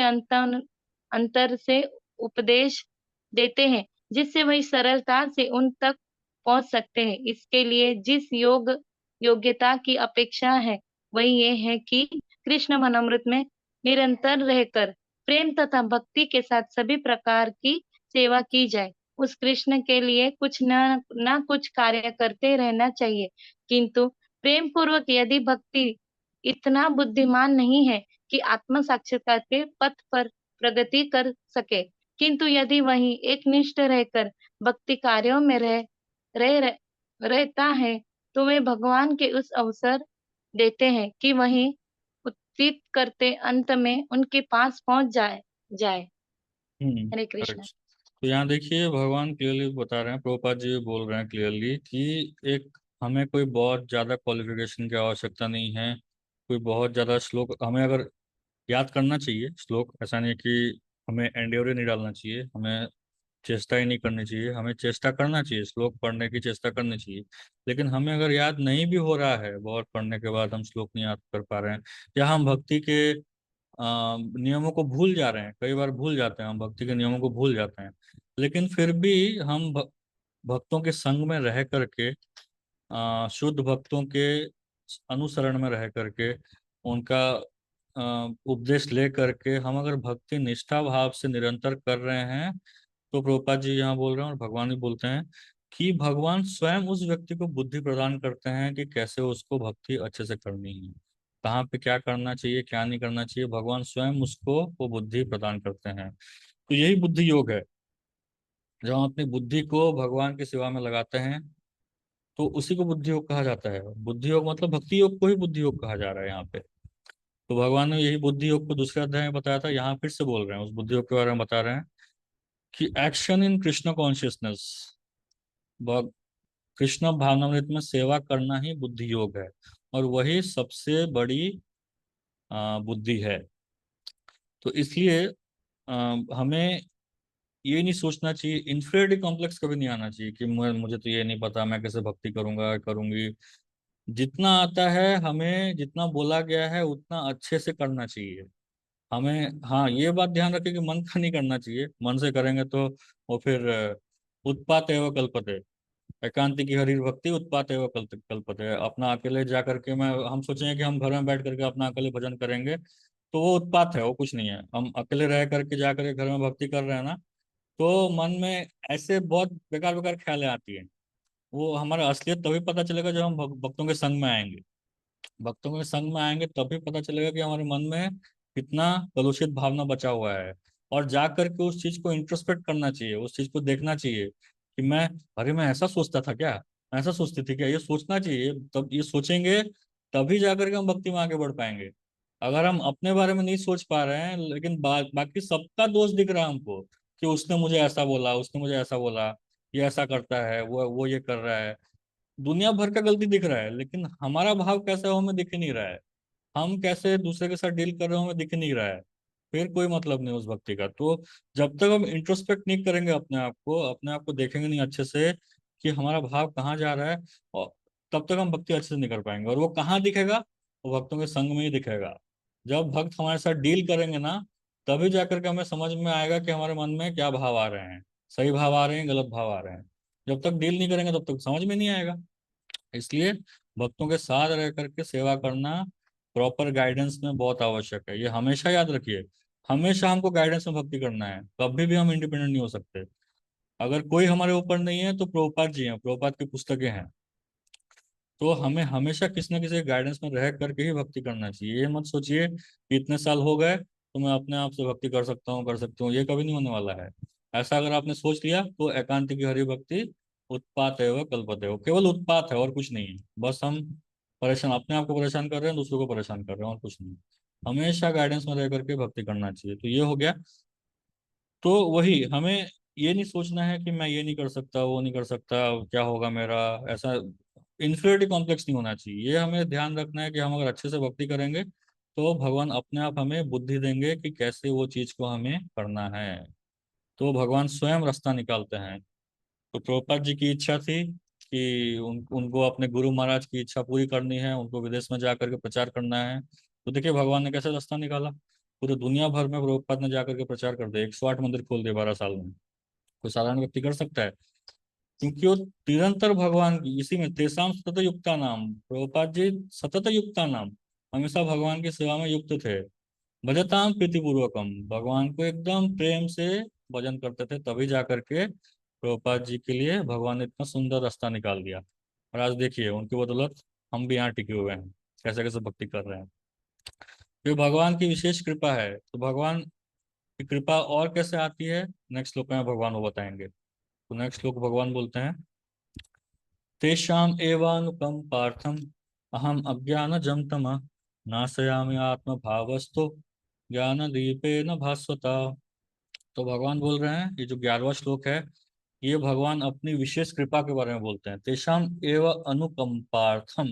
अंतर से उपदेश देते हैं, जिससे वही सरलता से उन तक पहुंच सकते हैं। इसके लिए जिस योग्यता की अपेक्षा है, वही ये है कि कृष्ण भनामृत में निरंतर रहकर प्रेम तथा भक्ति के साथ सभी प्रकार की सेवा की जाए। उस कृष्ण के लिए कुछ न कुछ कार्य करते रहना चाहिए। किंतु प्रेम पूर्वक यदि भक्ति इतना बुद्धिमान नहीं है कि आत्म साक्षात्कार के पथ पर प्रगति कर सके, किंतु यदि वही एक निष्ठ रहकर भक्ति कार्यों में रहता है, तो वे भगवान के उस अवसर देते हैं कि वही उत्थित करते अंत में उनके पास पहुंच जाए जाए। हरे कृष्ण। करेक्ट। तो यहाँ देखिए भगवान क्लियरली बता रहे हैं, प्रभुपाद जी बोल रहे हैं क्लियरली कि एक हमें कोई बहुत ज्यादा क्वालिफिकेशन की आवश्यकता नहीं है। कोई बहुत ज्यादा श्लोक हमें अगर याद करना चाहिए, श्लोक ऐसा नहीं कि हमें एंड्योर नहीं डालना चाहिए, हमें चेष्टा ही नहीं करनी चाहिए, हमें चेष्टा करना चाहिए, श्लोक पढ़ने की चेष्टा करनी चाहिए। लेकिन हमें अगर याद नहीं भी हो रहा है, बहुत पढ़ने के बाद हम श्लोक नहीं याद कर पा रहे हैं, या हम भक्ति के नियमों को भूल जा रहे हैं, कई बार भूल जाते हैं, हम भक्ति के नियमों को भूल जाते हैं, लेकिन फिर भी हम भक्तों के संग में रह करके, शुद्ध भक्तों के अनुसरण में रह करके, उनका उपदेश ले करके हम अगर भक्ति निष्ठा भाव से निरंतर कर रहे हैं, तो प्रभुपाद जी यहाँ बोल रहे हैं और भगवान भी बोलते हैं कि भगवान स्वयं उस व्यक्ति को बुद्धि प्रदान करते हैं कि कैसे उसको भक्ति अच्छे से करनी है, कहाँ पे क्या करना चाहिए क्या नहीं करना चाहिए, भगवान स्वयं उसको वो बुद्धि प्रदान करते हैं। तो यही बुद्धि योग है। जब हम अपनी बुद्धि को भगवान की सेवा में लगाते हैं, तो उसी को बुद्धि योग कहा जाता है। बुद्धि योग मतलब भक्ति योग को ही बुद्धि योग कहा जा रहा है यहाँ पे। तो भगवान ने यही बुद्धि योग को दूसरे अध्याय में बताया था, यहाँ फिर से बोल रहे हैं उस बुद्धि योग के बारे में बता रहे हैं कि action in Krishna consciousness, Krishna भावनामृत में सेवा करना ही बुद्धि योग है, और वही सबसे बड़ी बुद्धि है। तो इसलिए हमें ये नहीं सोचना चाहिए, इंफीरियरिटी कॉम्प्लेक्स कभी नहीं आना चाहिए कि मुझे तो ये नहीं पता, मैं कैसे भक्ति करूंगा करूंगी। जितना आता है, हमें जितना बोला गया है उतना अच्छे से करना चाहिए हमें। हाँ, ये बात ध्यान रखें कि मन का नहीं करना चाहिए, मन से करेंगे तो वो फिर उत्पात एवं कल्पते, एकांति की हरि भक्ति उत्पात एवं कल्पते। अपना अकेले जा करके मैं हम सोचेंगे कि हम घर में बैठ करके अपना अकेले भजन करेंगे, तो वो उत्पात है, वो कुछ नहीं है। हम अकेले रह करके जा करके घर में भक्ति कर रहे हैं ना, तो मन में ऐसे बहुत बेकार बेकार ख्यालें आती हैं। वो हमारा असलियत तभी पता चलेगा जब हम भक्तों के संग में आएंगे। भक्तों के संग में आएंगे तभी पता चलेगा कि हमारे मन में कितना कलुषित भावना बचा हुआ है। और जा करके उस चीज को इंट्रोस्पेक्ट करना चाहिए, उस चीज को देखना चाहिए कि मैं, अरे मैं ऐसा सोचता था क्या, मैं ऐसा सोचती थी क्या, ये सोचना चाहिए। तब ये सोचेंगे तभी जा करके हम भक्ति में आगे बढ़ पाएंगे। अगर हम अपने बारे में नहीं सोच पा रहे हैं, लेकिन बाकी सबका दोष दिख रहा है हमको कि उसने मुझे ऐसा बोला, उसने मुझे ऐसा बोला, ये ऐसा करता है, वो ये कर रहा है, दुनिया भर का गलती दिख रहा है, लेकिन हमारा भाव कैसा है वो हमें दिख ही नहीं रहा है। हम कैसे दूसरे के साथ डील कर रहे हो हमें दिख नहीं रहा है। फिर कोई मतलब नहीं उस भक्ति का। तो जब तक हम इंट्रोस्पेक्ट नहीं करेंगे अपने आप को देखेंगे नहीं अच्छे से कि हमारा भाव कहाँ जा रहा है, और तब तक हम भक्ति अच्छे से नहीं कर पाएंगे। और वो कहाँ दिखेगा, वो भक्तों के संग में ही दिखेगा। जब भक्त हमारे साथ डील करेंगे ना, तभी जाकर के हमें समझ में आएगा कि हमारे मन में क्या भाव आ रहे हैं, सही भाव आ रहे हैं गलत भाव आ रहे हैं। जब तक डील नहीं करेंगे तब तक समझ में नहीं आएगा। इसलिए भक्तों के साथ रह करके सेवा करना प्रॉपर गाइडेंस में बहुत आवश्यक है, ये हमेशा याद रखिए। हमेशा हमको गाइडेंस में भक्ति करना है, कभी भी हम इंडिपेंडेंट नहीं हो सकते। अगर कोई हमारे ऊपर नहीं है तो प्रभुपाद जी हैं, प्रभुपाद की पुस्तकें हैं। तो हमें हमेशा किसी न किसी गाइडेंस में रह करके ही भक्ति करना चाहिए। ये मत सोचिए कि इतने साल हो गए तो मैं अपने आप से भक्ति कर सकता हूँ, ये कभी नहीं होने वाला है। ऐसा अगर आपने सोच लिया तो एकांत की हरि भक्ति उत्पात है, वह कल्पत है, वो केवल उत्पात है और कुछ नहीं है। बस हम परेशान, अपने आप को परेशान कर रहे हैं, दूसरों को परेशान कर रहे हैं, और कुछ नहीं। हमेशा गाइडेंस में रह करके भक्ति करना चाहिए। तो ये हो गया। तो वही हमें ये नहीं सोचना है कि मैं ये नहीं कर सकता, वो नहीं कर सकता, क्या होगा मेरा, ऐसा इन्फीरियरिटी कॉम्प्लेक्स नहीं होना चाहिए। ये हमें ध्यान रखना है कि हम अगर अच्छे से भक्ति करेंगे तो भगवान अपने आप हमें बुद्धि देंगे कि कैसे वो चीज को हमें करना है। तो भगवान स्वयं रास्ता निकालते हैं। तो प्रभुपाद जी की इच्छा थी कि उनको अपने गुरु महाराज की इच्छा पूरी करनी है, उनको विदेश में जा करके प्रचार करना है। तो देखिए भगवान ने कैसे रास्ता निकाला, पूरे दुनिया भर में प्रभुपाद ने जाकर के प्रचार कर दिया, 108 मंदिर खोल दिए 12 साल में। कोई साधारण व्यक्ति कर सकता है? क्योंकि वो निरंतर भगवान की इसी में तेसाम सतत युक्ता नाम, प्रभुपाद जी सतत युक्ता नाम, हमेशा भगवान की सेवा में युक्त थे। भजताम प्रीति पूर्वकम, भगवान को एकदम प्रेम से भजन करते थे, तभी जाकर के प्रभुपाद जी के लिए भगवान ने इतना सुंदर रास्ता निकाल दिया। और आज देखिए उनकी बदौलत हम भी यहाँ टिके हुए हैं, कैसे कैसे भक्ति कर रहे हैं। ये भगवान की विशेष कृपा है। तो भगवान की कृपा और कैसे आती है, नेक्स्ट श्लोक में भगवान वो बताएंगे। तो नेक्स्ट श्लोक भगवान बोलते हैं तेषाम् एवानुकंपार्थम अहम अज्ञानजं तमः नाशयामि आत्मभावस्तु ज्ञानदीपेन भास्वता। तो भगवान बोल रहे हैं, ये जो 11वां श्लोक है, ये भगवान अपनी विशेष कृपा के बारे में बोलते हैं। तेषाम एव अनुकंपार्थम,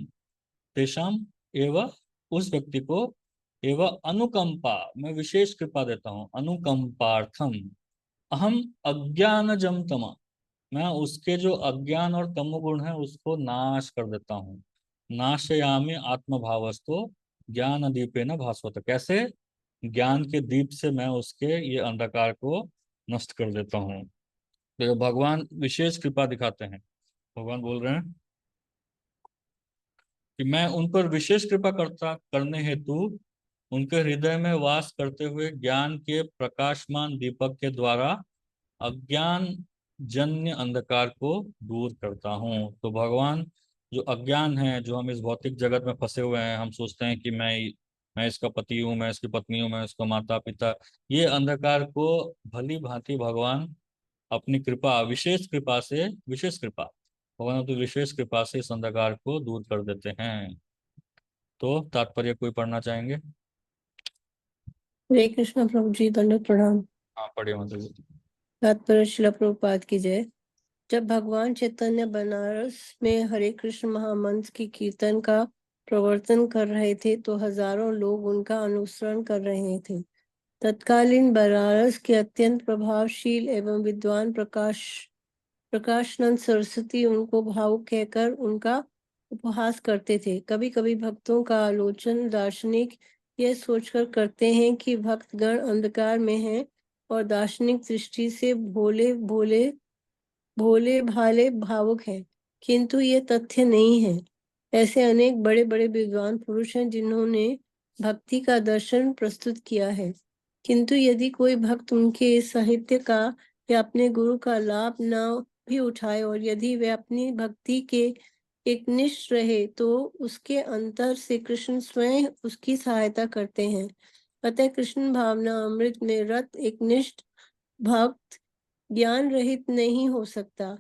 तेषाम एव, उस व्यक्ति को, एव अनुकंपा, मैं विशेष कृपा देता हूँ, अनुकंपार्थम अहम अज्ञानजम तम, मैं उसके जो अज्ञान और तमोगुण है उसको नाश कर देता हूँ। नाशयामि आत्मभावस्तु ज्ञान दीपेन भास्वत, कैसे? ज्ञान के दीप से मैं उसके ये अंधकार को नष्ट कर देता हूँ। तो भगवान विशेष कृपा दिखाते हैं। भगवान बोल रहे हैं कि मैं उन पर विशेष कृपा करने हेतु उनके हृदय में वास करते हुए ज्ञान के प्रकाशमान दीपक के द्वारा अज्ञान जन्य अंधकार को दूर करता हूँ। तो भगवान, जो अज्ञान है, जो हम इस भौतिक जगत में फंसे हुए हैं, हम सोचते हैं कि मैं इसका पति हूँ, मैं इसकी पत्नी हूँ, मैं इसका माता पिता, ये अंधकार को भली भांति भगवान अपनी कृपा, विशेष कृपा से, विशेष कृपा, भगवान तो विशेष कृपा से इस अंधकार को दूर कर देते हैं। तो तात्पर्य कोई पढ़ना चाहेंगे? हरे कृष्ण प्रभु जी, दंडवत प्रणाम। हाँ, पढ़िए माता जी। तात्पर्य श्रील प्रभुपाद की जय। जब भगवान चैतन्य बनारस में हरे कृष्ण महामंत्र की कीर्तन का प्रवर्तन कर रहे थे तो हजारों लोग उनका अनुसरण कर रहे थे। तत्कालीन बनारस के अत्यंत प्रभावशील एवं विद्वान प्रकाशानंद सरस्वती उनको भावुक कहकर उनका उपहास करते थे। कभी कभी भक्तों का आलोचन दार्शनिक यह सोचकर करते हैं कि भक्तगण अंधकार में हैं और दार्शनिक दृष्टि से भोले भाले भावुक हैं, किंतु ये तथ्य नहीं है। ऐसे अनेक बड़े बड़े विद्वान पुरुष हैं जिन्होंने भक्ति का दर्शन प्रस्तुत किया है, किंतु यदि कोई भक्त उनके साहित्य का या अपने गुरु का लाभ न भी उठाए और यदि वे अपनी भक्ति के एक निष्ठ रहे तो उसके अंतर से कृष्ण स्वयं उसकी सहायता करते हैं। अतः कृष्ण भावना अमृत में रत एक निष्ठ भक्त ज्ञान रहित नहीं हो सकता।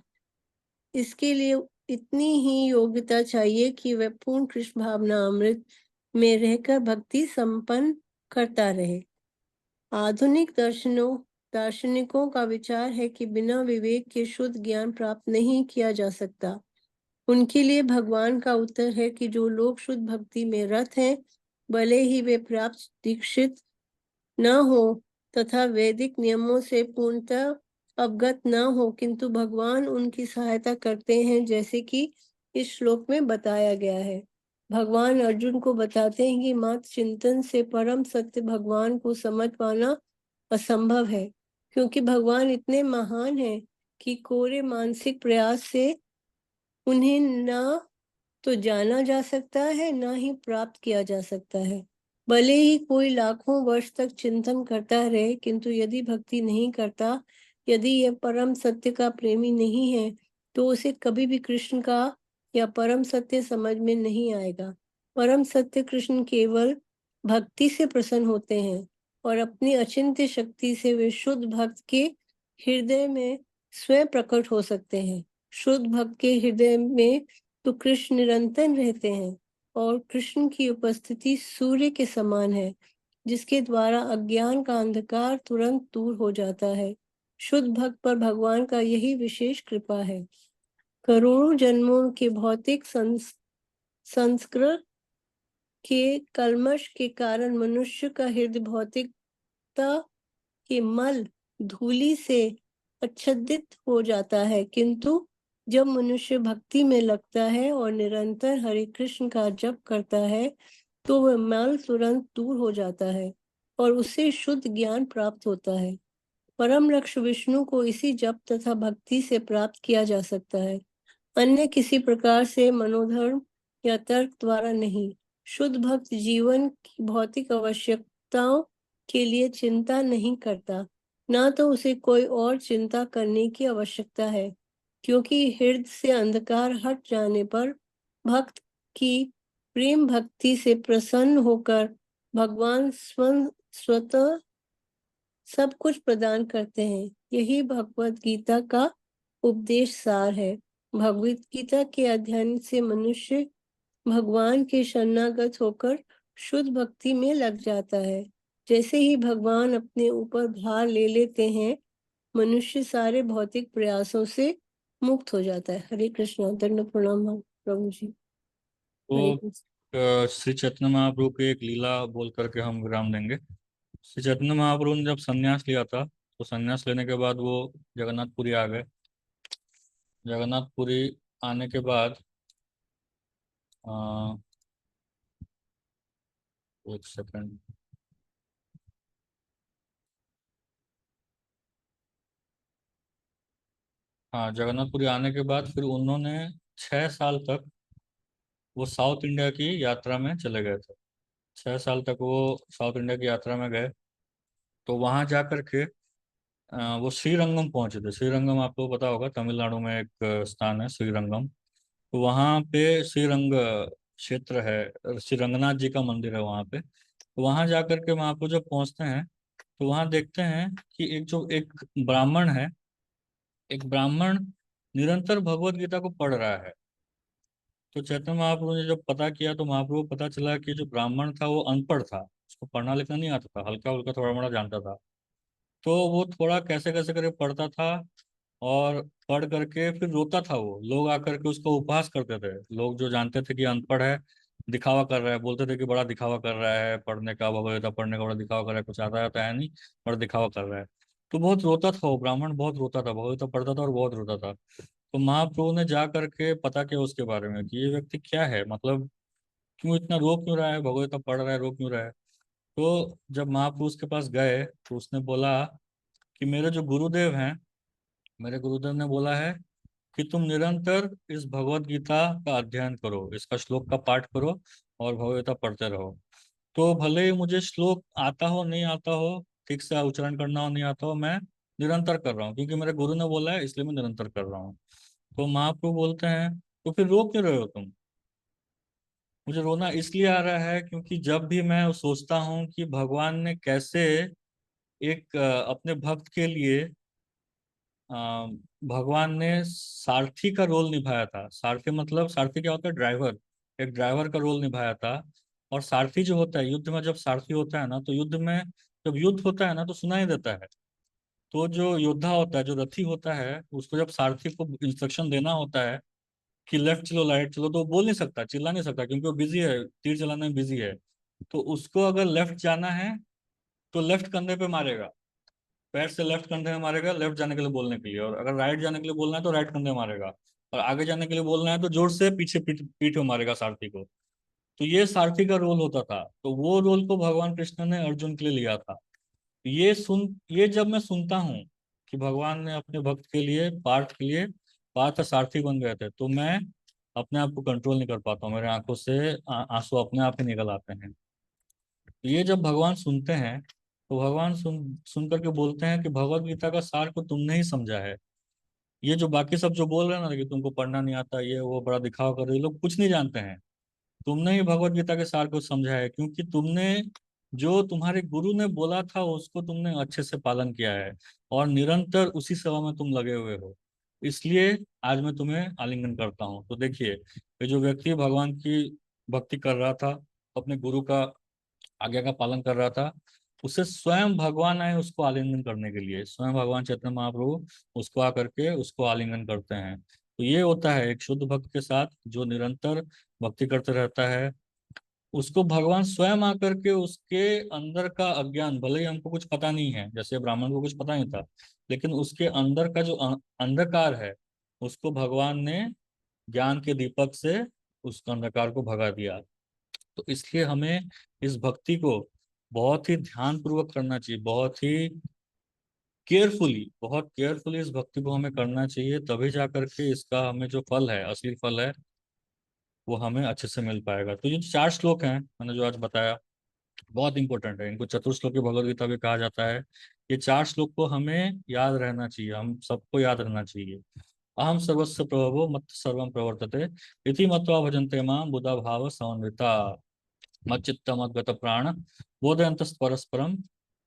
इसके लिए इतनी ही योग्यता चाहिए कि वह पूर्ण कृष्ण भावना अमृत में रहकर भक्ति संपन्न करता रहे। आधुनिक दार्शनिकों का विचार है कि बिना विवेक के शुद्ध ज्ञान प्राप्त नहीं किया जा सकता। उनके लिए भगवान का उत्तर है कि जो लोग शुद्ध भक्ति में रत हैं, भले ही वे प्राप्त दीक्षित न हो तथा वैदिक नियमों से पूर्णतः अवगत न हो, किंतु भगवान उनकी सहायता करते हैं, जैसे कि इस श्लोक में बताया गया है। भगवान अर्जुन को बताते हैं कि मात्र चिंतन से परम सत्य भगवान को समझ पाना असंभव है, क्योंकि भगवान इतने महान हैं कि कोरे मानसिक प्रयास से उन्हें न तो जाना जा सकता है, न ही प्राप्त किया जा सकता है। भले ही कोई लाखों वर्ष तक चिंतन करता रहे, किंतु यदि भक्ति नहीं करता, यदि यह परम सत्य का प्रेमी नहीं है, तो उसे कभी भी कृष्ण का या परम सत्य समझ में नहीं आएगा। परम सत्य कृष्ण केवल भक्ति से प्रसन्न होते हैं और अपनी अचिंत्य शक्ति से वे शुद्ध भक्त के हृदय में स्वयं प्रकट हो सकते हैं। शुद्ध भक्त के हृदय में तो कृष्ण निरंतर रहते हैं और कृष्ण की उपस्थिति सूर्य के समान है, जिसके द्वारा अज्ञान का अंधकार तुरंत दूर हो जाता है। शुद्ध भक्त पर भगवान का यही विशेष कृपा है। करोड़ों जन्मों के भौतिक संस्कृत के कल्मश के कारण मनुष्य का हृदय भौतिकता के मल धूलि से आच्छादित हो जाता है, किंतु जब मनुष्य भक्ति में लगता है और निरंतर हरे कृष्ण का जप करता है तो वह मल तुरंत दूर हो जाता है और उसे शुद्ध ज्ञान प्राप्त होता है। परम लक्ष्य विष्णु को इसी जप तथा भक्ति से प्राप्त किया जा सकता है, अन्य किसी प्रकार से मनोधर्म या तर्क द्वारा नहीं। शुद्ध भक्त जीवन की भौतिक आवश्यकताओं के लिए चिंता नहीं करता, ना तो उसे कोई और चिंता करने की आवश्यकता है, क्योंकि हृदय से अंधकार हट जाने पर भक्त की प्रेम भक्ति से प्रसन्न होकर भगवान स्वतः सब कुछ प्रदान करते हैं। यही भगवत गीता का उपदेश सार है। भगवत गीता के अध्ययन से मनुष्य भगवान के शरणागत होकर शुद्ध भक्ति में लग जाता है। जैसे ही भगवान अपने ऊपर भार ले लेते हैं, मनुष्य सारे भौतिक प्रयासों से मुक्त हो जाता है। हरे कृष्णा। दंड प्रणाम प्रभु जी। हरे तो कृष्ण। श्री चैतन्य महाप्रभु की एक लीला बोल करके हम विराम देंगे। श्री चैतन्य महाप्रभु ने जब संन्यास लिया था, तो संन्यास लेने के बाद वो जगन्नाथपुरी आ गए। जगन्नाथपुरी आने के बाद अ, एक सेकंड। हाँ, जगन्नाथपुरी आने के बाद फिर उन्होंने 6 साल तक वो साउथ इंडिया की यात्रा में चले गए थे। 6 साल तक वो साउथ इंडिया की यात्रा में गए। तो वहां जा करके वो श्रीरंगम पहुंचे थे। श्रीरंगम आपको पता होगा, तमिलनाडु में एक स्थान है श्रीरंगम। तो वहाँ पे श्रीरंग क्षेत्र है, श्री रंगनाथ जी का मंदिर है वहाँ पे। तो वहाँ जा करके वहाँ पे जब पहुँचते हैं, तो वहाँ देखते हैं कि एक ब्राह्मण है। एक ब्राह्मण निरंतर भगवत गीता को पढ़ रहा है। तो चैतन्य महाप्रभु ने जब पता किया, तो महाप्रभु को पता चला कि जो ब्राह्मण था वो अनपढ़ था, उसको पढ़ना लिखना नहीं आता था, हल्का हल्का थोड़ा मोड़ा जानता था। तो वो थोड़ा कैसे कैसे करके पढ़ता था, और पढ़ करके फिर रोता था। वो लोग आकर के उसका उपहास करते थे। लोग जो जानते थे कि अनपढ़ है, दिखावा कर रहा है, बोलते थे कि बड़ा दिखावा कर रहा है पढ़ने का, भगवत पढ़ने का बड़ा दिखावा कर रहा है, कुछ आता आता है नहीं, बड़ा दिखावा कर रहा है। तो बहुत रोता था वो ब्राह्मण, बहुत रोता था, भगवत पढ़ता था और बहुत रोता था। तो महाप्रभु ने जा करके पता किया उसके बारे में कि ये व्यक्ति क्या है, मतलब क्यों इतना रो क्यों रहा है, भगवत पढ़ रहा है, रो क्यों रहा है। तो जब महाप्रभु उसके पास गए, तो उसने बोला कि मेरे जो गुरुदेव हैं, मेरे गुरुदेव ने बोला है कि तुम निरंतर इस भगवत गीता का अध्ययन करो, इसका श्लोक का पाठ करो और भगवत गीता पढ़ते रहो। तो भले ही मुझे श्लोक आता हो नहीं आता हो, ठीक से उच्चारण करना हो नहीं आता हो, मैं निरंतर कर रहा हूँ, क्योंकि मेरे गुरु ने बोला है, इसलिए मैं निरंतर कर रहा हूँ। तो महाप्रभु बोलते हैं, तो फिर रो क्यों रहे हो तुम? मुझे रोना इसलिए आ रहा है क्योंकि जब भी मैं सोचता हूँ कि भगवान ने कैसे एक अपने भक्त के लिए अ, भगवान ने सारथी का रोल निभाया था। सारथी मतलब, सारथी क्या होता है? ड्राइवर। एक ड्राइवर का रोल निभाया था। और सारथी जो होता है युद्ध में, जब सारथी होता है ना, तो युद्ध में जब युद्ध होता है ना, तो सुनाई देता है। तो जो योद्धा होता है, जो रथी होता है, उसको जब सारथी को इंस्ट्रक्शन देना होता है कि लेफ्ट चलो राइट चलो, तो वो बोल नहीं सकता, चिल्ला नहीं सकता, क्योंकि वो बिजी है, तीर चलाने में बिजी है। तो उसको अगर लेफ्ट जाना है, तो लेफ्ट कंधे पे मारेगा, पैर से लेफ्ट कंधे में मारेगा लेफ्ट जाने के लिए बोलने के लिए। और अगर राइट जाने के लिए बोलना है तो राइट कंधे में मारेगा। और आगे जाने के लिए बोलना है तो जोर से पीछे पीठ पीठ में मारेगा सारथी को। तो ये सारथी का रोल होता था। तो वो रोल को भगवान कृष्ण ने अर्जुन के लिए लिया था। ये जब मैं सुनता हूँ कि भगवान ने अपने भक्त के लिए, पार्थ के लिए पार्थ सारथी बन गए थे, तो मैं अपने आप को कंट्रोल नहीं कर पाता हूँ, मेरे आंखों से आंसू अपने आप ही निकल आते हैं। तो ये जब भगवान सुनते हैं, तो भगवान सुन करके बोलते हैं कि भगवत गीता का सार को तुमने ही समझा है। ये जो बाकी सब जो बोल रहे हैं ना कि तुमको पढ़ना नहीं आता, ये वो बड़ा दिखावा कर रहे हो, ये लोग कुछ नहीं जानते हैं। तुमने ही भगवत गीता के सार को समझा है, क्योंकि तुमने जो तुम्हारे गुरु ने बोला था उसको तुमने अच्छे से पालन किया है, और निरंतर उसी सेवा में तुम लगे हुए हो। इसलिए आज मैं तुम्हें आलिंगन करता हूँ। तो देखिए, ये जो व्यक्ति भगवान की भक्ति कर रहा था, अपने गुरु का आज्ञा का पालन कर रहा था, उसे स्वयं भगवान आए उसको आलिंगन करने के लिए। स्वयं भगवान चैतन्य महाप्रभु उसको आकर के उसको आलिंगन करते हैं। तो ये होता है एक शुद्ध भक्त के साथ, जो निरंतर भक्ति करते रहता है। उसको भगवान स्वयं आकर के उसके अंदर का अज्ञान, भले ही हमको कुछ पता नहीं है, जैसे ब्राह्मण को कुछ पता नहीं था, लेकिन उसके अंदर का जो अंधकार है, उसको भगवान ने ज्ञान के दीपक से उस अंधकार को भगा दिया। तो इसलिए हमें इस भक्ति को बहुत ही ध्यान पूर्वक करना चाहिए, बहुत केयरफुली इस भक्ति को हमें करना चाहिए। तभी जा करके इसका हमें जो फल है, असली फल है, वो हमें अच्छे से मिल पाएगा। तो ये 4 श्लोक हैं मैंने जो आज बताया, बहुत इंपॉर्टेंट है। इनको चतुर्श्लोकी भगवद गीता भी कहा जाता है। ये 4 श्लोक को हमें याद रहना चाहिए, हम सबको याद रहना चाहिए। अहम सर्वस्व प्रभवो मत सर्वम प्रवर्तते इति मत्वा भजन्ते मां बुधा भाव समन्विता मच्चित्तमद्गत प्राण बोधयन्तस् परस्परम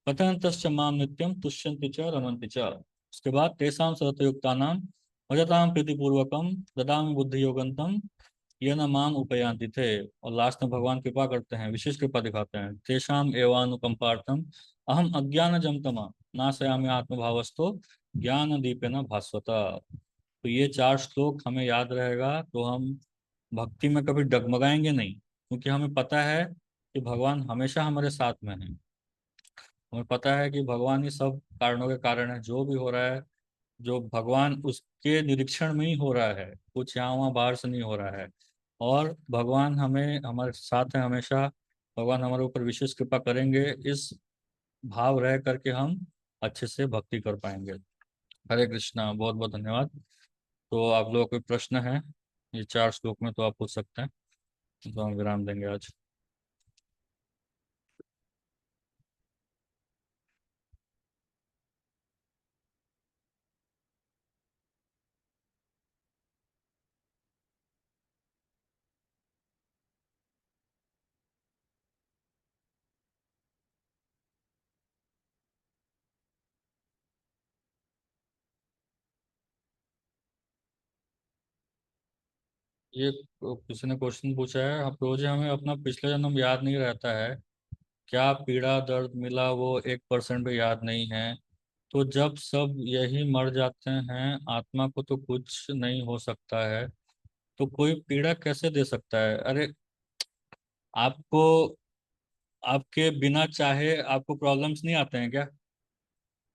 कथयन्तश्च माम नित्यम तुष्यन्ति च रमन्ति च। उसके बाद तेषां सततयुक्तानां भजताम प्रीतिपूर्वकम ददामि बुद्धि योगंतम ये न माम उपयांति थे। और लास्ट में भगवान कृपा करते हैं, विशेष कृपा दिखाते हैं। तेषाम एवानुकंपार्थम अहम अज्ञान जमतमा नाशयामि आत्मभावस्तो ज्ञान दीपेन भास्वता। तो ये चार श्लोक हमें याद रहेगा तो हम भक्ति में कभी डगमगाएंगे नहीं, क्योंकि हमें पता है कि भगवान हमेशा हमारे साथ में है। हमें पता है कि भगवान ही सब कारणों के कारण है, जो भी हो रहा है, जो भगवान उसके निरीक्षण में ही हो रहा है, कुछ यहाँ वहाँ बाहर से नहीं हो रहा है। और भगवान हमें हमारे साथ है हमेशा, भगवान हमारे ऊपर विशेष कृपा करेंगे, इस भाव रह करके हम अच्छे से भक्ति कर पाएंगे। हरे कृष्णा, बहुत बहुत धन्यवाद। तो आप लोगों को कोई प्रश्न है ये चार श्लोक में तो आप पूछ सकते हैं, तो हम विराम देंगे आज। ये किसी ने क्वेश्चन पूछा है, आप रोज हमें अपना पिछला जन्म याद नहीं रहता है, क्या पीड़ा दर्द मिला वो 1% भी याद नहीं है, तो जब सब यही मर जाते हैं आत्मा को तो कुछ नहीं हो सकता है, तो कोई पीड़ा कैसे दे सकता है? अरे आपको, आपके बिना चाहे आपको प्रॉब्लम्स नहीं आते हैं क्या?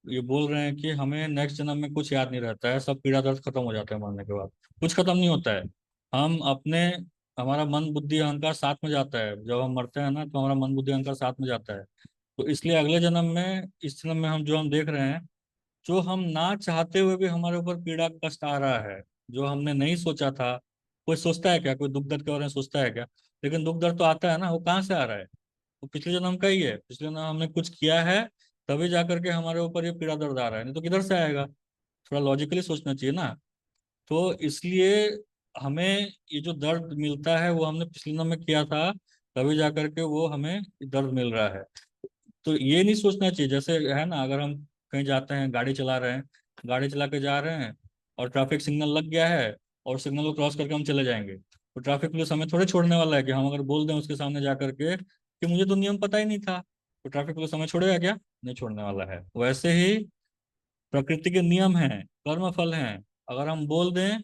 ये बोल रहे हैं कि हमें नेक्स्ट जन्म में कुछ याद नहीं रहता है, सब पीड़ा दर्द खत्म हो जाते हैं मरने के बाद। कुछ खत्म नहीं होता है। हम अपने, हमारा मन बुद्धि अहंकार साथ में जाता है, जब हम मरते हैं ना तो हमारा मन बुद्धि अहंकार साथ में जाता है। तो इसलिए अगले जन्म में, इस जन्म में हम जो हम देख रहे हैं, जो हम ना चाहते हुए भी हमारे ऊपर पीड़ा कष्ट आ रहा है, जो हमने नहीं सोचा था। कोई सोचता है क्या? कोई दुख दर्द के बारे में सोचता है क्या? लेकिन दुख दर्द तो आता है ना, वो कहाँ से आ रहा है? वो पिछले जन्म का ही है, पिछले जन्म हमने कुछ किया है, तभी जाकर के हमारे ऊपर ये पीड़ा दर्द आ रहा है, नहीं तो किधर से आएगा? थोड़ा लॉजिकली सोचना चाहिए ना। तो इसलिए हमें ये जो दर्द मिलता है वो हमने पिछले जन्म में किया था, तभी जाकर के वो हमें दर्द मिल रहा है। तो ये नहीं सोचना चाहिए, जैसे है ना, अगर हम कहीं जाते हैं, गाड़ी चला रहे हैं, गाड़ी चला के जा रहे हैं और ट्रैफिक सिग्नल लग गया है, और सिग्नल को क्रॉस करके हम चले जाएंगे, तो ट्रैफिक पुलिस हमें थोड़े छोड़ने वाला है कि हम अगर बोल दें उसके सामने जा करके कि मुझे तो नियम पता ही नहीं था, तो ट्रैफिक पुलिस हमें छोड़ेगा क्या? नहीं छोड़ने वाला है। वैसे ही प्रकृति के नियम हैं, कर्म फल हैं, अगर हम बोल दें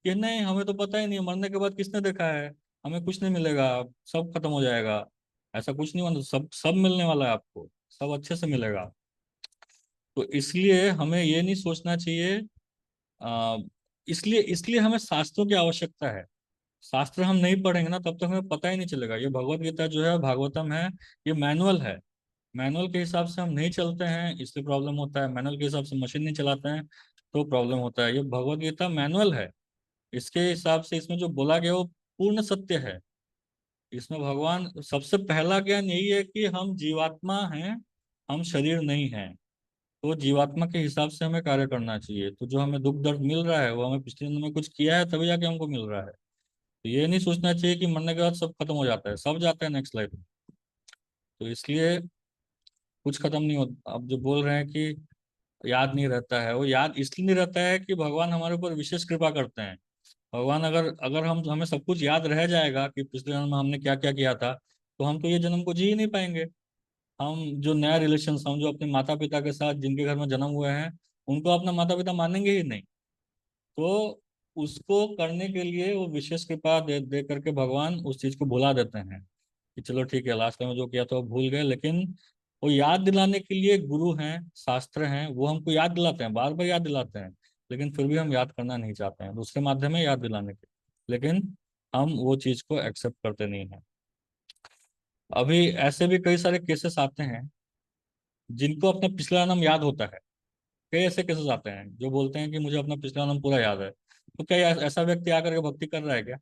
कि नहीं हमें तो पता ही नहीं, मरने के बाद किसने देखा है, हमें कुछ नहीं मिलेगा, सब खत्म हो जाएगा, ऐसा कुछ नहीं, मतलब सब सब मिलने वाला है आपको, सब अच्छे से मिलेगा। तो इसलिए हमें ये नहीं सोचना चाहिए। आ, इसलिए इसलिए हमें शास्त्रों की आवश्यकता है। शास्त्र हम नहीं पढ़ेंगे ना तब तक हमें पता ही नहीं चलेगा। ये भगवत गीता जो है, भागवतम है, ये मैनुअल है। मैनुअल के हिसाब से हम नहीं चलते हैं इसलिए प्रॉब्लम होता है, मैनुअल के हिसाब से मशीन नहीं चलाते हैं तो प्रॉब्लम होता है। ये भगवत गीता मैनुअल है, इसके हिसाब से इसमें जो बोला गया वो पूर्ण सत्य है। इसमें भगवान, सबसे पहला ज्ञान यही है कि हम जीवात्मा हैं, हम शरीर नहीं हैं। तो जीवात्मा के हिसाब से हमें कार्य करना चाहिए। तो जो हमें दुख दर्द मिल रहा है वो हमें पिछले जन्म में कुछ किया है तभी जाके हमको मिल रहा है। तो ये नहीं सोचना चाहिए कि मरने के बाद सब खत्म हो जाता है, सब जाता है नेक्स्ट लाइफ में। तो इसलिए कुछ खत्म नहीं होता। अब जो बोल रहे हैं कि याद नहीं रहता है, वो याद इसलिए नहीं रहता है कि भगवान हमारे ऊपर विशेष कृपा करते हैं। भगवान अगर अगर हम हमें सब कुछ याद रह जाएगा कि पिछले जन्म में हमने क्या क्या किया था, तो हम तो ये जन्म को जी ही नहीं पाएंगे। हम जो नया रिलेशन, हम जो अपने माता पिता के साथ जिनके घर में जन्म हुए हैं, उनको अपना माता पिता मानेंगे ही नहीं। तो उसको करने के लिए वो विशेष कृपा दे दे करके भगवान उस चीज को भुला देते हैं कि चलो ठीक है, लास्ट में जो किया था वो भूल गए, लेकिन वो याद दिलाने के लिए गुरु हैं, शास्त्र हैं, वो हमको याद दिलाते हैं, बार बार याद दिलाते हैं। लेकिन फिर भी हम याद करना नहीं चाहते हैं, दूसरे माध्यम है याद दिलाने के, लेकिन हम वो चीज को एक्सेप्ट करते नहीं हैं। अभी ऐसे भी कई सारे केसेस आते हैं जिनको अपना पिछला जन्म याद होता है। कई ऐसे केसेस आते हैं जो बोलते हैं कि मुझे अपना पिछला जन्म पूरा याद है। तो क्या ऐसा व्यक्ति आकर के भक्ति कर रहा है क्या?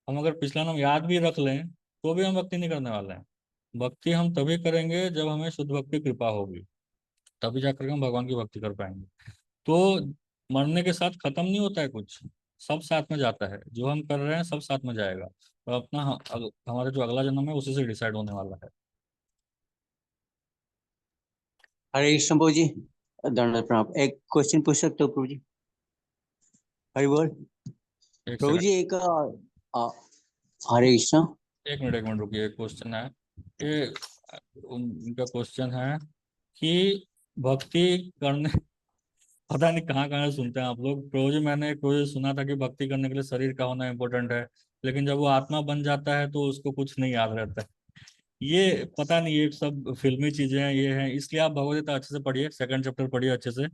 हम अगर पिछला नाम याद भी रख लें तो भी हम भक्ति नहीं करने वाले हैं। भक्ति हम तभी करेंगे जब हमें शुद्ध भक्ति कृपा होगी, तभी जाकर के हम भगवान की भक्ति कर पाएंगे। तो मरने के साथ खत्म नहीं होता है कुछ, सब साथ में जाता है, जो हम कर रहे हैं सब साथ में जाएगा। और अपना हमारा जो अगला जन्म है उसी से डिसाइड होने वाला है। हरे कृष्ण प्रभु जी, दंडवत प्रणाम। एक क्वेश्चन पूछ सकते हो प्रभु जी? हरि बोल। एक प्रभु सेकंड, जी एक हरे कृष्ण। एक मिनट रुकिए। क्वेश्चन है ये, उनका क्वेश्चन है कि भक्ति करने पता नहीं कहाँ कहाँ सुनते हैं आप लोग। रोज मैंने कोई सुना था कि भक्ति करने के लिए शरीर का होना इम्पोर्टेंट है, लेकिन जब वो आत्मा बन जाता है तो उसको कुछ नहीं याद रहता है। ये पता नहीं, ये सब फिल्मी चीजें हैं ये हैं। इसलिए आप भगवद गीता अच्छे से पढ़िए, सेकंड चैप्टर पढ़िए अच्छे से,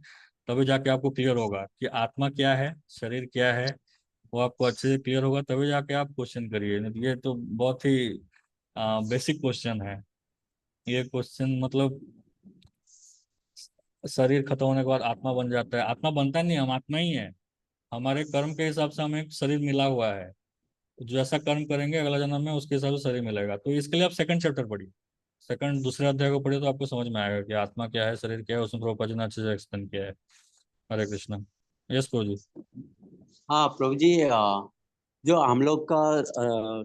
तभी जाके आपको क्लियर होगा कि आत्मा क्या है, शरीर क्या है। वो आपको अच्छे से क्लियर होगा तभी जाके आप क्वेश्चन करिए। नहीं तो ये तो बहुत ही बेसिक क्वेश्चन है। ये क्वेश्चन मतलब शरीर खत्म होने के बाद आत्मा बन जाता है, आत्मा बनता नहीं, हम आत्मा ही है। हमारे कर्म के हिसाब से हमें एक शरीर मिला हुआ है, तो जैसा कर्म करेंगे अगला जन्म में उसके हिसाब से शरीर मिलेगा। तो इसके लिए आप सेकंड चैप्टर पढ़िए, सेकंड दूसरे अध्याय को पढ़िए, तो आपको समझ में आएगा कि आत्मा क्या है, शरीर क्या है। उसमें प्रभुपाद जी ने अच्छे से एक्सप्लेन किया है। हरे कृष्णा। यस प्रभु जी। हाँ प्रभु जी, जो हम लोग का